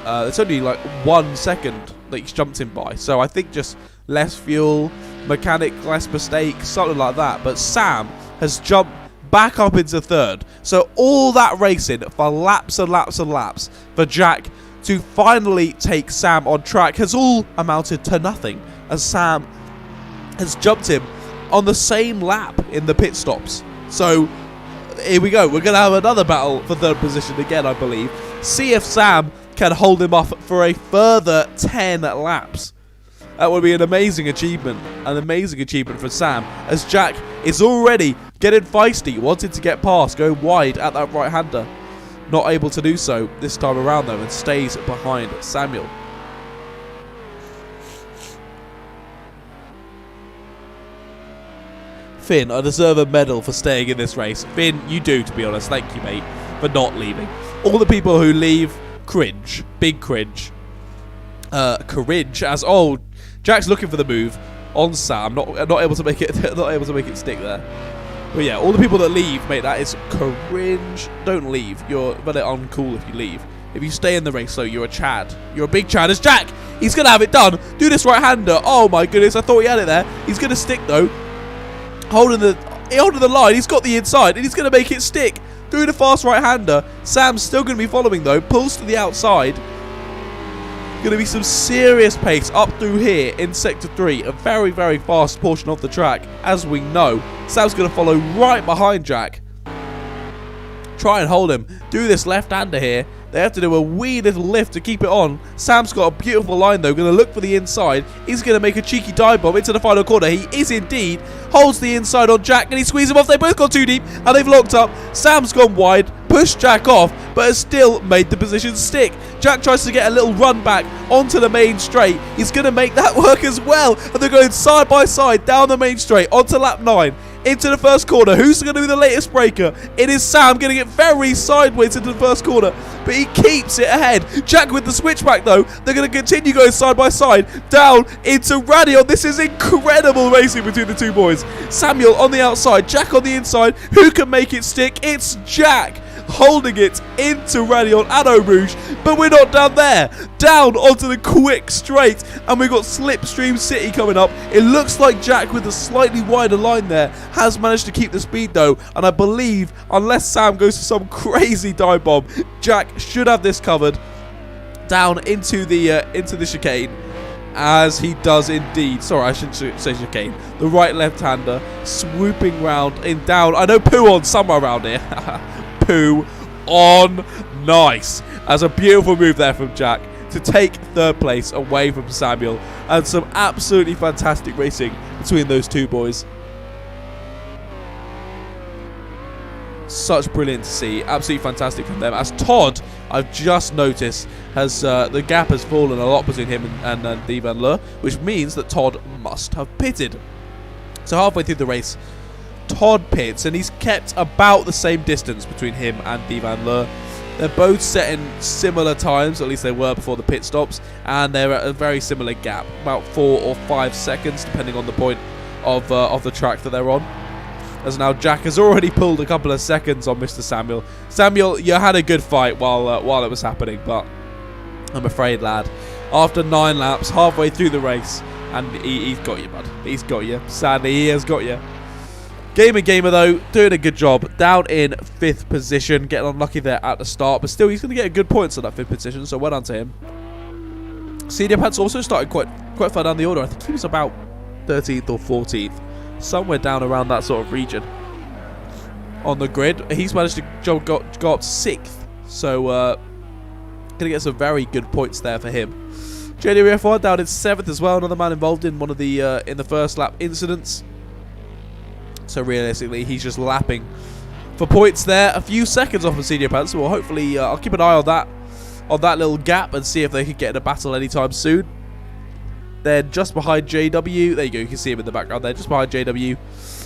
It's only like 1 second that he's jumped him by. So I think just less fuel, mechanic, less mistakes, something like that. But Sam has jumped back up into third. So all that racing for laps and laps and laps for Jack to finally take Sam on track has all amounted to nothing, as Sam has jumped him on the same lap in the pit stops. So here we go. We're going to have another battle for third position again, I believe. See if Sam can hold him off for a further 10 laps. That would be an amazing achievement. An amazing achievement for Sam, as Jack is already getting feisty, wanting to get past, going wide at that right-hander. Not able to do so this time around, though, and stays behind Samuel. Finn, I deserve a medal for staying in this race. Finn, you do, to be honest. Thank you, mate, for not leaving. All the people who leave, cringe. Big cringe. Courage, as Jack's looking for the move on Sam. Not able to make it. Not able to make it stick there. But yeah, all the people that leave, mate, that is cringe. Don't leave. You're very uncool if you leave. If you stay in the race, though, you're a Chad. You're a big Chad. As Jack, he's gonna have it done. Do this right-hander. Oh my goodness, I thought he had it there. He's gonna stick though. Holding the line. He's got the inside, and he's gonna make it stick. Doing a fast right-hander. Sam's still gonna be following though. Pulls to the outside. Going to be some serious pace up through here in Sector 3. A very, very fast portion of the track, as we know. Sam's going to follow right behind Jack. Try and hold him. Do this left-hander here. They have to do a wee little lift to keep it on. Sam's got a beautiful line, though. Going to look for the inside. He's going to make a cheeky dive bomb into the final corner. He is indeed. Holds the inside on Jack, and he squeezes him off. They both got too deep, and they've locked up. Sam's gone wide. Pushed Jack off, but has still made the position stick. Jack tries to get a little run back onto the main straight. He's going to make that work as well. And they're going side by side down the main straight onto lap 9. Into the first corner. Who's going to be the latest breaker? It is Sam, getting it very sideways into the first corner, but he keeps it ahead. Jack with the switchback though. They're going to continue going side by side down into Radion. This is incredible racing between the two boys. Samuel on the outside, Jack on the inside. Who can make it stick? It's Jack holding it into Radion at Eau Rouge, but we're not down there. Down onto the quick straight, and we've got Slipstream City coming up. It looks like Jack, with a slightly wider line there, has managed to keep the speed though, and I believe, unless Sam goes for some crazy dive bomb, Jack should have this covered. Down into the chicane, as he does indeed. Sorry, I shouldn't say chicane. The right left-hander swooping round in down. I know poo on somewhere around here. Poo on. Nice. That's a beautiful move there from Jack to take third place away from Samuel. And some absolutely fantastic racing between those two boys. Such brilliant to see. Absolutely fantastic from them. As Todd, I've just noticed, has the gap has fallen a lot between him and Devan Le, which means that Todd must have pitted. So halfway through the race, Todd pits, and he's kept about the same distance between him and Devan Le. They're both setting similar times, at least they were before the pit stops, and they're at a very similar gap, about 4 or 5 seconds, depending on the point of the track that they're on. As now Jack has already pulled a couple of seconds on Mr. Samuel. Samuel, you had a good fight while it was happening, but I'm afraid, lad, after 9 laps, halfway through the race, and he's got you, bud. He's got you. Sadly, he has got you. Gamer, though, doing a good job. Down in 5th position, getting unlucky there at the start, but still, he's going to get good points on that 5th position, so well done to him. Senior Pants also started quite far down the order. I think he was about 13th or 14th. Somewhere down around that sort of region on the grid. He's managed to go up to 6th, so gonna get some very good points there for him. JDF1 down in 7th as well, another man involved in one of the in the first lap incidents. So realistically, he's just lapping for points there, a few seconds off of Senior Pants. So hopefully I'll keep an eye on that little gap and see if they could get in a battle anytime soon. They're just behind JW. There you go. You can see him in the background there. Just behind JW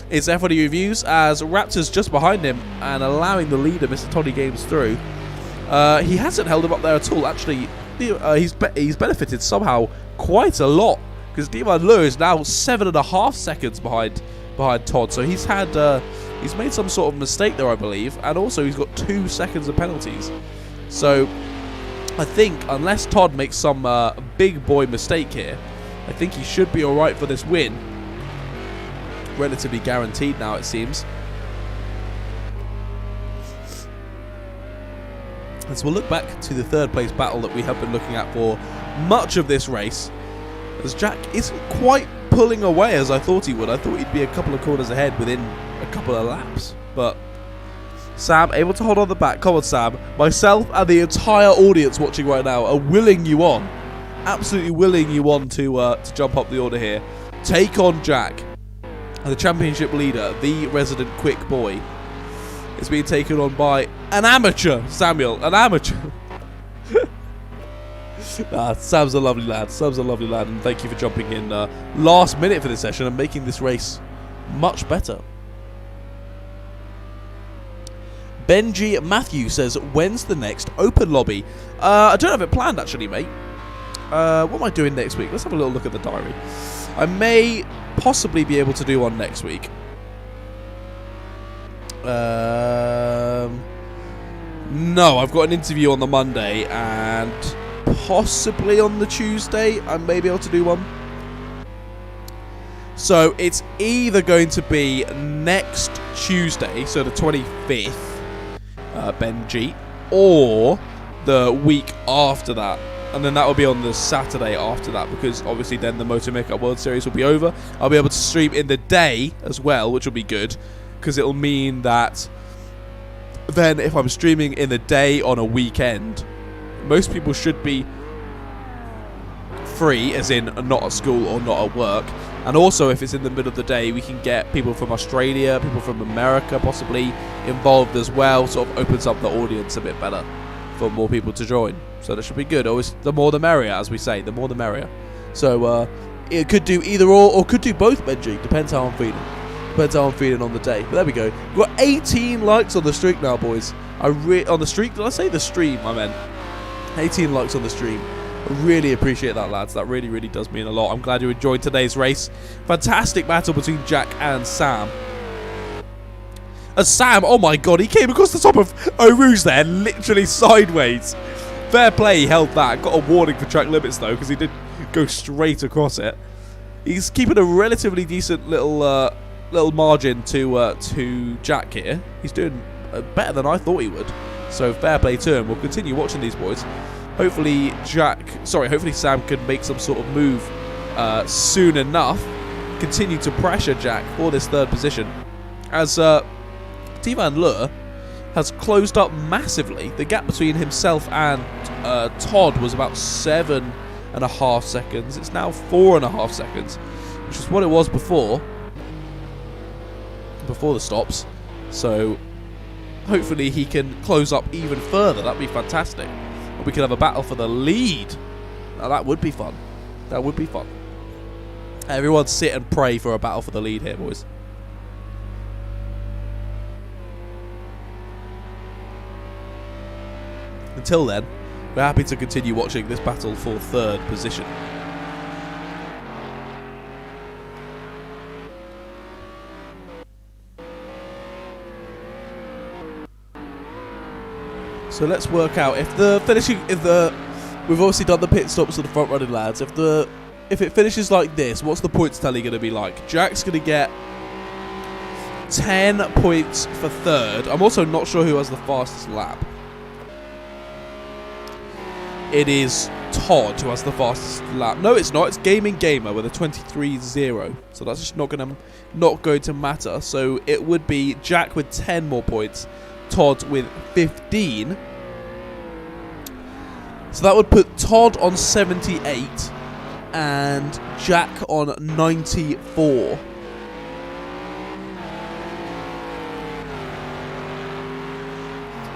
is F1 Reviews, as Raptor's just behind him and allowing the leader, Mr. Toddy Games, through. He hasn't held him up there at all. Actually, he's benefited somehow quite a lot, because Devan Le is now 7.5 seconds behind Todd. So he's made some sort of mistake there, I believe, and also he's got 2 seconds of penalties. So I think unless Todd makes some big boy mistake here, I think he should be alright for this win. Relatively guaranteed now, it seems. As we'll look back to the 3rd place battle that we have been looking at for much of this race, as Jack isn't quite pulling away as I thought he would. I thought he'd be a couple of corners ahead within a couple of laps, but Sam able to hold on the back. Come on, Sam. Myself and the entire audience watching right now are willing you on. Absolutely willing you on to jump up the order here. Take on Jack. And the championship leader, the resident quick boy, is being taken on by an amateur, Samuel. An amateur. Sam's a lovely lad. Sam's a lovely lad. And thank you for jumping in last minute for this session and making this race much better. Benji Matthew says, when's the next open lobby? I don't have it planned, actually, mate. What am I doing next week? Let's have a little look at the diary. I may possibly be able to do one next week. No, I've got an interview on the Monday, and possibly on the Tuesday I may be able to do one. So it's either going to be next Tuesday, so the 25th, Benji, or the week after that. And then that will be on the Saturday after that, because obviously then the MotoMeerkat World Series will be over. I'll be able to stream in the day as well, which will be good, because it'll mean that then if I'm streaming in the day on a weekend, most people should be free, as in not at school or not at work. And also, if it's in the middle of the day, we can get people from Australia, people from America possibly involved as well. Sort of opens up the audience a bit better for more people to join. So that should be good. Always, the more the merrier, as we say. The more the merrier. So it could do either or could do both, Benji. Depends how I'm feeling. Depends how I'm feeling on the day. But there we go. We've got 18 likes on the streak now, boys. On the streak? Did I say the stream? I meant 18 likes on the stream. I really appreciate that, lads. That really, really does mean a lot. I'm glad you enjoyed today's race. Fantastic battle between Jack and Sam. As Sam, oh my god, he came across the top of Eau Rouge there, literally sideways. Fair play, he held that. Got a warning for track limits, though, because he did go straight across it. He's keeping a relatively decent little margin to Jack here. He's doing better than I thought he would. So fair play to him. We'll continue watching these boys. Hopefully Sam could make some sort of move soon enough continue to pressure Jack for this third position, as Tivan Leur has closed up massively. The gap between himself and Todd was about 7.5 seconds. It's now 4.5 seconds, which is what it was before the stops. So hopefully he can close up even further. That'd be fantastic. We could have a battle for the lead. Now that would be fun. That would be fun. Everyone sit and pray for a battle for the lead here, boys. Until then, we're happy to continue watching this battle for third position. So let's work out if we've obviously done the pit stops of the front running lads. If it finishes like this, what's the points tally going to be like? Jack's going to get 10 points for third. I'm also not sure who has the fastest lap. It is Todd who has the fastest lap. No, it's not. It's Gaming Gamer with a 23.0. So that's just not going to matter. So it would be Jack with 10 more points, Todd with 15. So that would put Todd on 78 and Jack on 94.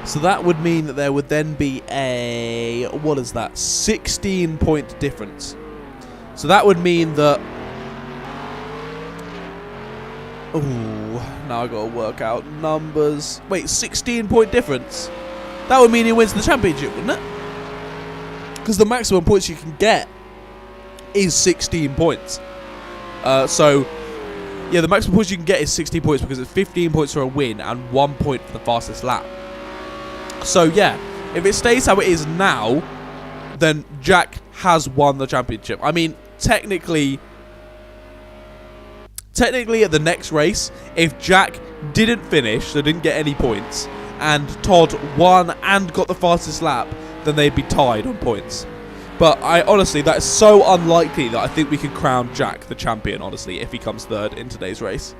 So that would mean that there would then be a, 16-point difference. So that would mean that, now I gotta work out numbers. Wait, 16-point difference? That would mean he wins the championship, wouldn't it? Because the maximum points you can get is 16 points. So, yeah, the maximum points you can get is 16 points because it's 15 points for a win and 1 point for the fastest lap. So, yeah, if it stays how it is now, then Jack has won the championship. I mean, technically at the next race, if Jack didn't finish, so didn't get any points, and Todd won and got the fastest lap, then they'd be tied on points. But honestly, that is so unlikely that I think we can crown Jack the champion, honestly, if he comes third in today's race.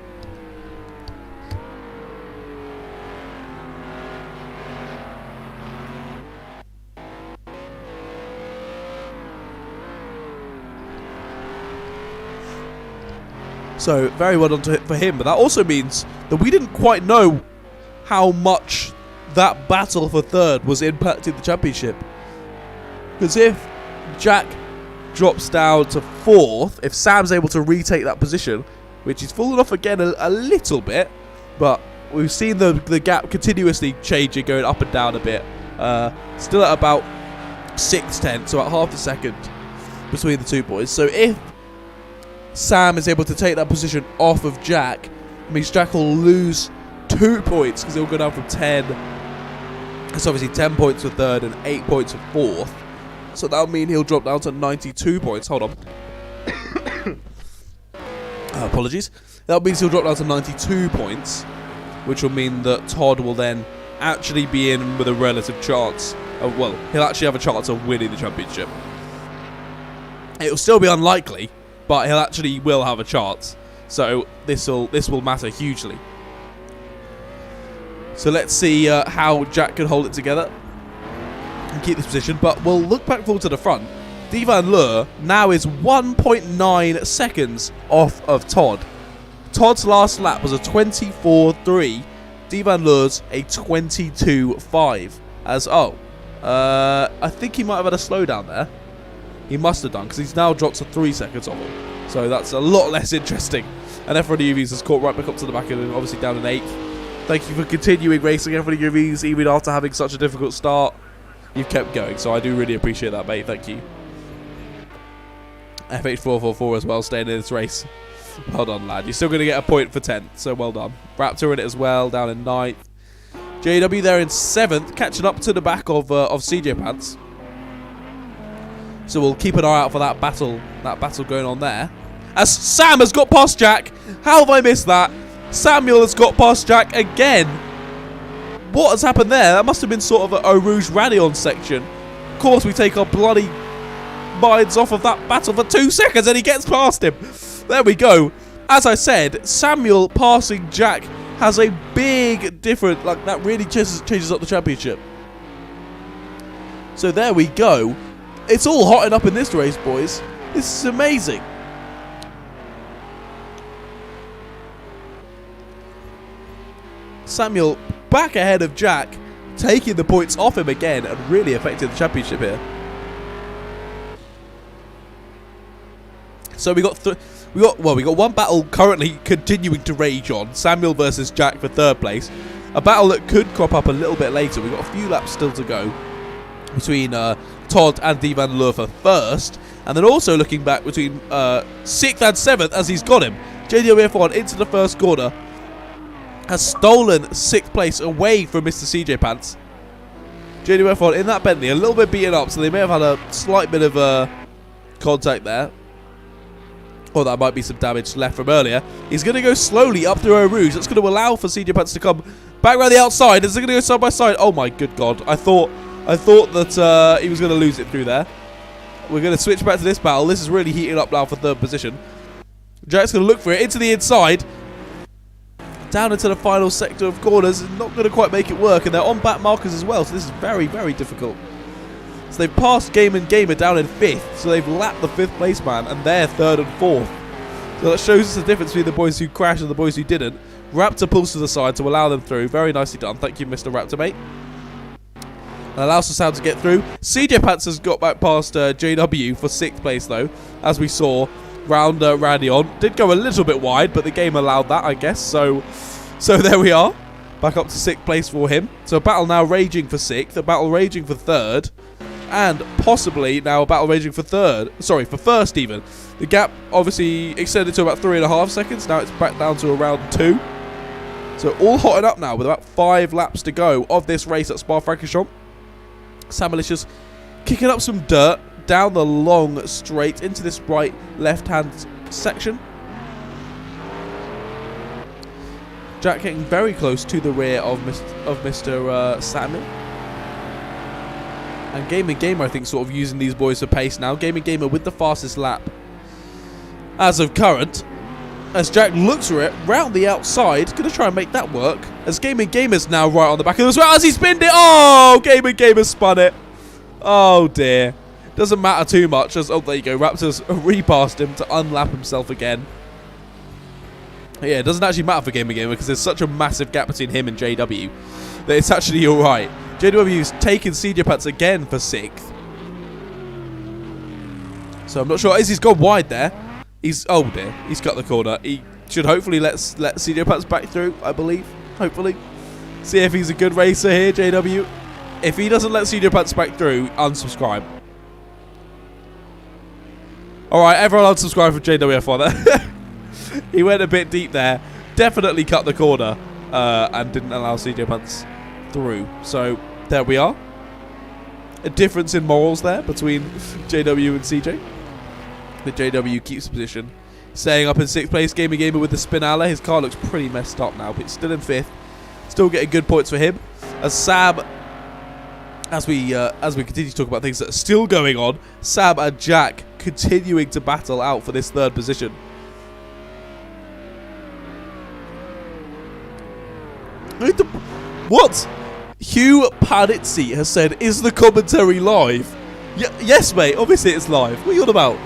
So, very well done for him. But that also means that we didn't quite know how much that battle for third was impacting the championship. Because if Jack drops down to fourth, if Sam's able to retake that position, which he's fallen off again a little bit, but we've seen the gap continuously changing, going up and down a bit. Still at about 6/10, so at half a second between the two boys. So if Sam is able to take that position off of Jack, it means Jack will lose 2 points because he'll go down from 10. It's obviously 10 points for third and 8 points for fourth. So that'll mean he'll drop down to 92 points. Hold on. Apologies. That means he'll drop down to 92 points, which will mean that Todd will then actually be in with a relative chance of, well, he'll actually have a chance of winning the championship. It'll still be unlikely, but he'll actually will have a chance. So this will matter hugely. So let's see how Jack can hold it together and keep this position. But we'll look back forward to the front. Tivan Leur now is 1.9 seconds off of Todd. Todd's last lap was a 24.3. Tivan Leur's a 22.5. I think he might have had a slowdown there. He must have done, because he's now dropped to 3 seconds off him. So that's a lot less interesting. And F1 UVs has caught right back up to the back and obviously down in 8th. Thank you for continuing racing, F1 UVs, even after having such a difficult start. You've kept going, so I do really appreciate that, mate. Thank you. FH444 as well, staying in this race. Well done, lad. You're still going to get a point for 10th, so well done. Raptor in it as well, down in 9th. JW there in 7th, catching up to the back of CJ Pants. So we'll keep an eye out for that battle going on there. As Sam has got past Jack. How have I missed that? Samuel has got past Jack again. What has happened there? That must have been sort of a Eau Rouge Radion section. Of course, we take our bloody minds off of that battle for 2 seconds and he gets past him. There we go. As I said, Samuel passing Jack has a big difference. Like, that really changes up the championship. So there we go. It's all hotting up in this race, boys. This is amazing. Samuel back ahead of Jack, taking the points off him again and really affecting the championship here. So we got one battle currently continuing to rage on. Samuel versus Jack for 3rd place. A battle that could crop up a little bit later. We've got a few laps still to go between Todd and Divan Lure for 1st. And then also looking back between 6th and 7th as he's got him. JWF1 into the 1st corner. Has stolen 6th place away from Mr. CJ Pants. JWF1 in that Bentley, a little bit beaten up, so they may have had a slight bit of contact there. Or that might be some damage left from earlier. He's going to go slowly up through Eau Rouge. That's going to allow for CJ Pants to come back around the outside. Is it going to go side by side? Oh my good God. I thought that he was going to lose it through there. We're going to switch back to this battle. This is really heating up now for 3rd position. Jack's going to look for it into the inside. Down into the final sector of corners. Not going to quite make it work. And they're on back markers as well. So this is very, very difficult. So they've passed Game and Gamer down in 5th. So they've lapped the 5th place man. And they're 3rd and 4th. So that shows us the difference between the boys who crashed and the boys who didn't. Raptor pulls to the side to allow them through. Very nicely done. Thank you, Mr. Raptor, mate. And allows Sam to get through. CJ Pants has got back past JW for 6th place, though. As we saw, round Randy on. Did go a little bit wide, but the game allowed that, I guess. So there we are. Back up to 6th place for him. So a battle now raging for 6th. A battle raging for 3rd. And possibly now a battle raging for 3rd. Sorry, for 1st even. The gap obviously extended to about 3.5 seconds. Now it's back down to around 2. So all hotting up now with about 5 laps to go of this race at Spa-Francorchamps. Samuel is just kicking up some dirt down the long straight into this right left-hand section. Jack getting very close to the rear of Mr. Samuel. And Game and Gamer, I think, sort of using these boys for pace now. Game and Gamer with the fastest lap as of current. As Jack looks for it round the outside, going to try and make that work. As Game and Gamer's now right on the back of the as he spinned it. Oh, Game and Gamer spun it. Oh dear. Doesn't matter too much. As, oh, there you go. Raptors repassed him to unlap himself again. Yeah, it doesn't actually matter for Game and Gamer because there's such a massive gap between him and JW that it's actually all right. JW's taken CJ Pants again for 6th. So I'm not sure. He's gone wide there. Oh dear, he's cut the corner. He should hopefully let CJ Pants back through, I believe. Hopefully. See if he's a good racer here, JW. If he doesn't let CJ Pants back through, unsubscribe. Alright, everyone unsubscribe from JWF1 there. He went a bit deep there. Definitely cut the corner and didn't allow CJ Pants through. So there we are. A difference in morals there between JW and CJ. The JW keeps position, staying up in 6th place. Game and Gamer with the Spinala. His car looks pretty messed up now, but he's still in 5th. Still getting good points for him. As Sam, as we continue to talk about things that are still going on, Sam and Jack continuing to battle out for this 3rd position. What? Hugh Panizzi has said, "Is the commentary live?" Yes, mate. Obviously, it's live. What are you on about?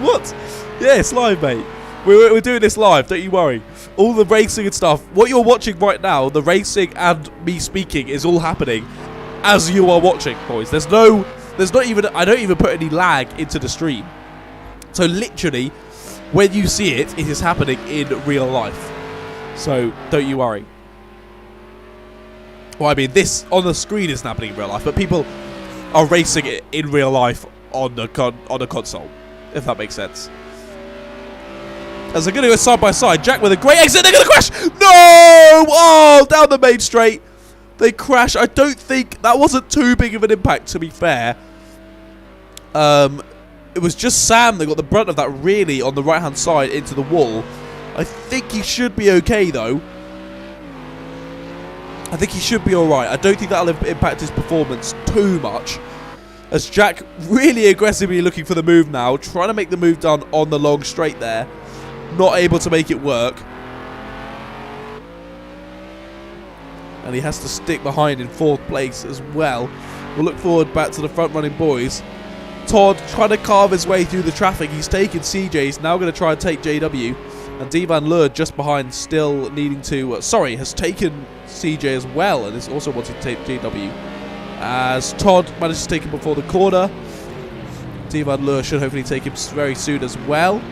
What? Yeah, it's live, mate. We're doing this live. Don't you worry. All the racing and stuff. What you're watching right now, the racing and me speaking, is all happening as you are watching, boys. There's not even. I don't even put any lag into the stream. So literally, when you see it, it is happening in real life. So don't you worry. Well, I mean, this on the screen isn't happening in real life, but people are racing it in real life on the console, if that makes sense. As they're going to go side by side, Jack with a great exit. They're going to crash. No! Oh, down the main straight. They crash. I don't think that wasn't too big of an impact, to be fair. It was just Sam that got the brunt of that really on the right-hand side into the wall. I think he should be okay, though. I think he should be alright. I don't think that'll impact his performance too much. As Jack really aggressively looking for the move now, trying to make the move done on the long straight there. Not able to make it work. And he has to stick behind in 4th place as well. We'll look forward back to the front running boys. Todd trying to carve his way through the traffic. He's taken CJ. He's now going to try and take JW. And Devan Lure just behind, still needing to... has taken CJ as well. And is also wanting to take JW. As Todd managed to take him before the corner. Devan Lure should hopefully take him very soon as well.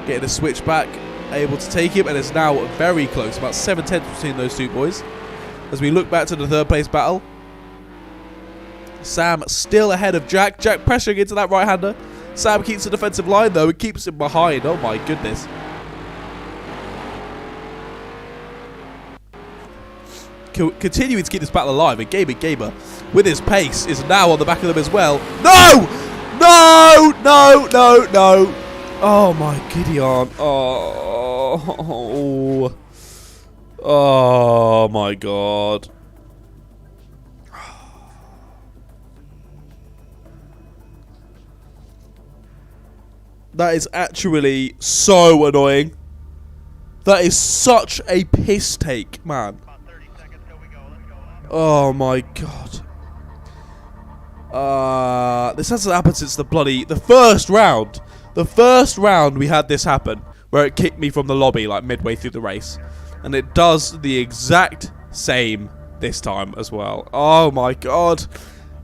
Getting a switch back, able to take him, and it's now very close, about 7/10 between those two boys. As we look back to the 3rd place battle, Sam still ahead of Jack. Jack pressuring into that right-hander. Sam keeps the defensive line though and keeps him behind. Oh my goodness. Continuing to keep this battle alive, and Gamer, with his pace, is now on the back of them as well. No! No! No! No! No! Oh my Gideon. Oh. Oh my god. That is actually so annoying. That is such a piss take, man. Oh my god. This hasn't happened since the first round. The first round we had this happen, where it kicked me from the lobby like midway through the race. And it does the exact same this time as well. Oh my god.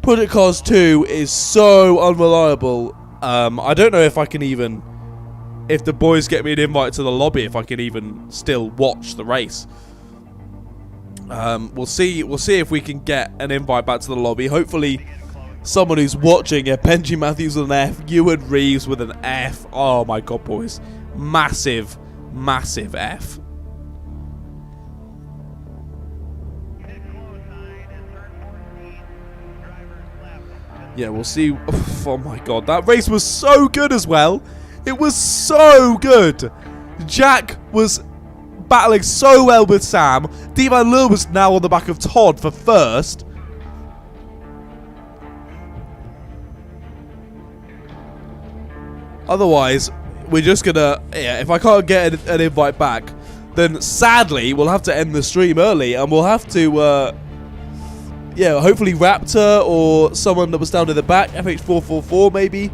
Project Cars 2 is so unreliable. I don't know if I can even... If the boys get me an invite to the lobby, if I can even still watch the race. We'll see if we can get an invite back to the lobby. Hopefully... someone who's watching, Benji Matthews with an F, Ewan Reeves with an F. Oh my god, boys. Massive, massive F. Yeah, we'll see. Oh my god, that race was so good as well. It was so good. Jack was battling so well with Sam. Devan Lure was now on the back of Todd for first. Otherwise, we're just gonna... Yeah, if I can't get an invite back, then sadly, we'll have to end the stream early, and we'll have to... yeah, hopefully Raptor or someone that was down in the back, FH444 maybe,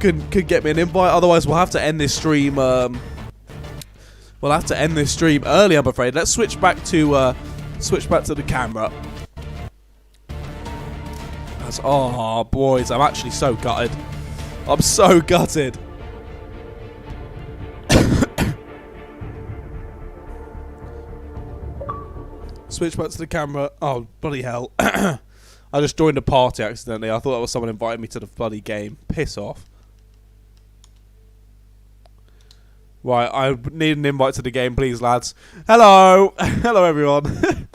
could get me an invite. Otherwise, we'll have to end this stream... we'll have to end this stream early, I'm afraid. Let's switch back to the camera. Oh, boys, I'm actually so gutted. I'm so gutted. Switch back to the camera. Oh, bloody hell. I just joined a party accidentally. I thought that was someone inviting me to the bloody game. Piss off. Right, I need an invite to the game, please, lads. Hello. Hello, everyone.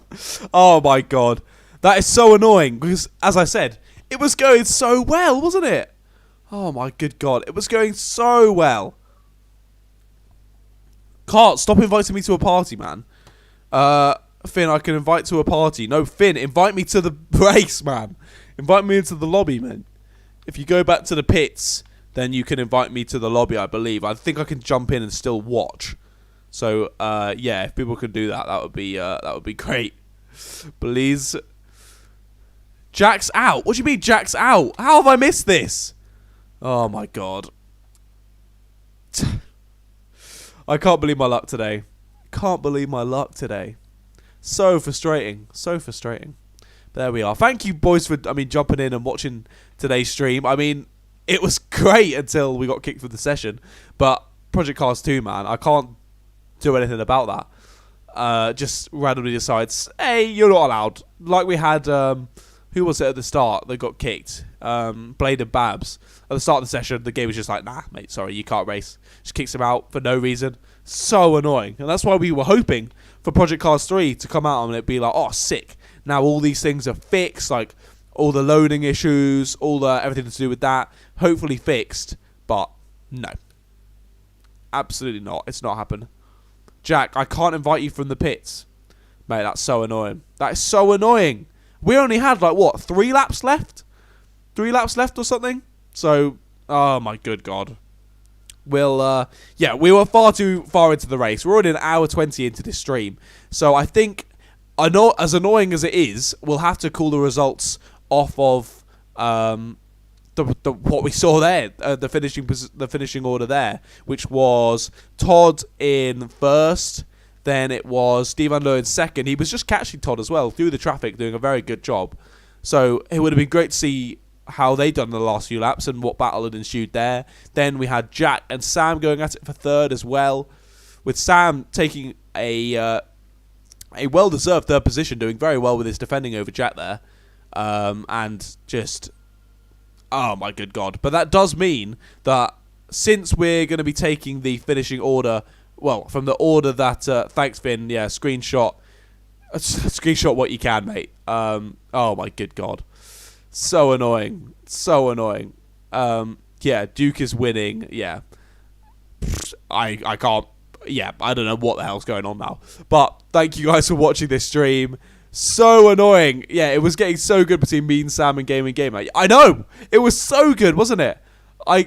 Oh, my God. That is so annoying because, as I said, it was going so well, wasn't it? Oh, my good God. It was going so well. Cart, stop inviting me to a party, man. Finn, I can invite to a party. No, Finn, invite me to the race, man. Invite me into the lobby, man. If you go back to the pits, then you can invite me to the lobby, I believe. I think I can jump in and still watch. So, yeah, if people could do that, that would be great. Please. Jack's out. What do you mean Jack's out? How have I missed this? Oh, my God. I can't believe my luck today. Can't believe my luck today. So frustrating. So frustrating. But there we are. Thank you, boys, for, jumping in and watching today's stream. It was great until we got kicked from the session. But Project Cars 2, man, I can't do anything about that. Just randomly decides, hey, you're not allowed. Like we had, who was it at the start that got kicked? Blade and Babs. At the start of the session, the game was just like, nah, mate, sorry, you can't race. Just kicks him out for no reason. So annoying. And that's why we were hoping for Project Cars 3 to come out and it'd be like, oh, sick. Now all these things are fixed, like all the loading issues, all the everything to do with that, hopefully fixed. But no. Absolutely not. It's not happened. Jack, I can't invite you from the pits. Mate, that's so annoying. That is so annoying. We only had, like, what, 3 laps left? 3 laps left or something. So, oh my good God. We'll, yeah, we were far too far into the race. We're already an hour 20 into this stream. So I think, I know, as annoying as it is, we'll have to call the results off of what we saw there, the finishing order there, which was Todd in first. Then it was Steve Lowe in second. He was just catching Todd as well through the traffic, doing a very good job. So it would have been great to see how they done in the last few laps and what battle had ensued there. Then we had Jack and Sam going at it for third as well, with Sam taking a well-deserved third position, doing very well with his defending over Jack there, and just, oh my good God. But that does mean that since we're going to be taking the finishing order, well, from the order that thanks Finn, yeah, screenshot what you can, mate. Oh my good God. So annoying. So annoying. Yeah, Duke is winning. Yeah. I can't. Yeah, I don't know what the hell's going on now. But thank you guys for watching this stream. So annoying. Yeah, it was getting so good between me and Sam and Game. I know. It was so good, wasn't it? I'm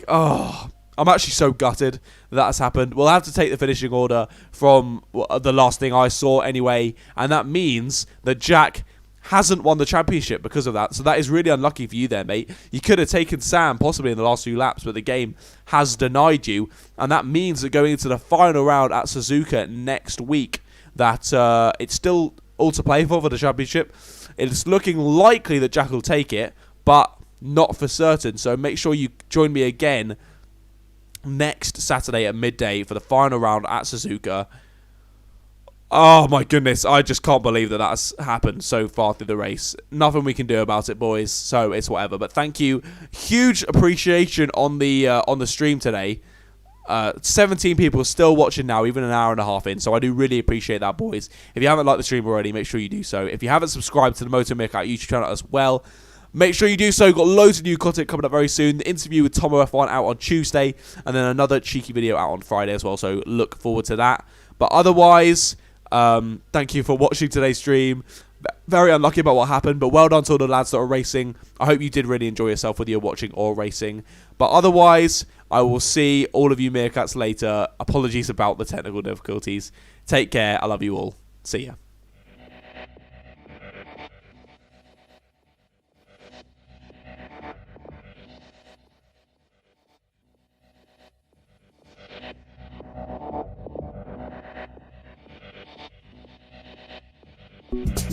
actually so gutted that has happened. We'll have to take the finishing order from the last thing I saw anyway. And that means that Jack hasn't won the championship because of that. So that is really unlucky for you there, mate. You could have taken Sam possibly in the last few laps, but the game has denied you. And that means that going into the final round at Suzuka next week, that it's still all to play for the championship. It's looking likely that Jack will take it, but not for certain. So make sure you join me again next Saturday at midday for the final round at Suzuka. Oh my goodness, I just can't believe that that's happened so far through the race. Nothing we can do about it, boys, so it's whatever. But thank you. Huge appreciation on the stream today. 17 people still watching now, even an hour and a half in, so I do really appreciate that, boys. If you haven't liked the stream already, make sure you do so. If you haven't subscribed to the MotoMeerkat YouTube channel as well, make sure you do so. We've got loads of new content coming up very soon. The interview with Tomo F1 out on Tuesday, and then another cheeky video out on Friday as well, so look forward to that. But otherwise, thank you for watching today's stream. Very unlucky about what happened, but well done to all the lads that are racing. I hope you did really enjoy yourself whether you're watching or racing. But otherwise, I will see all of you Meerkats later. Apologies about the technical difficulties. Take care. I love you all. See ya. Thank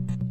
you.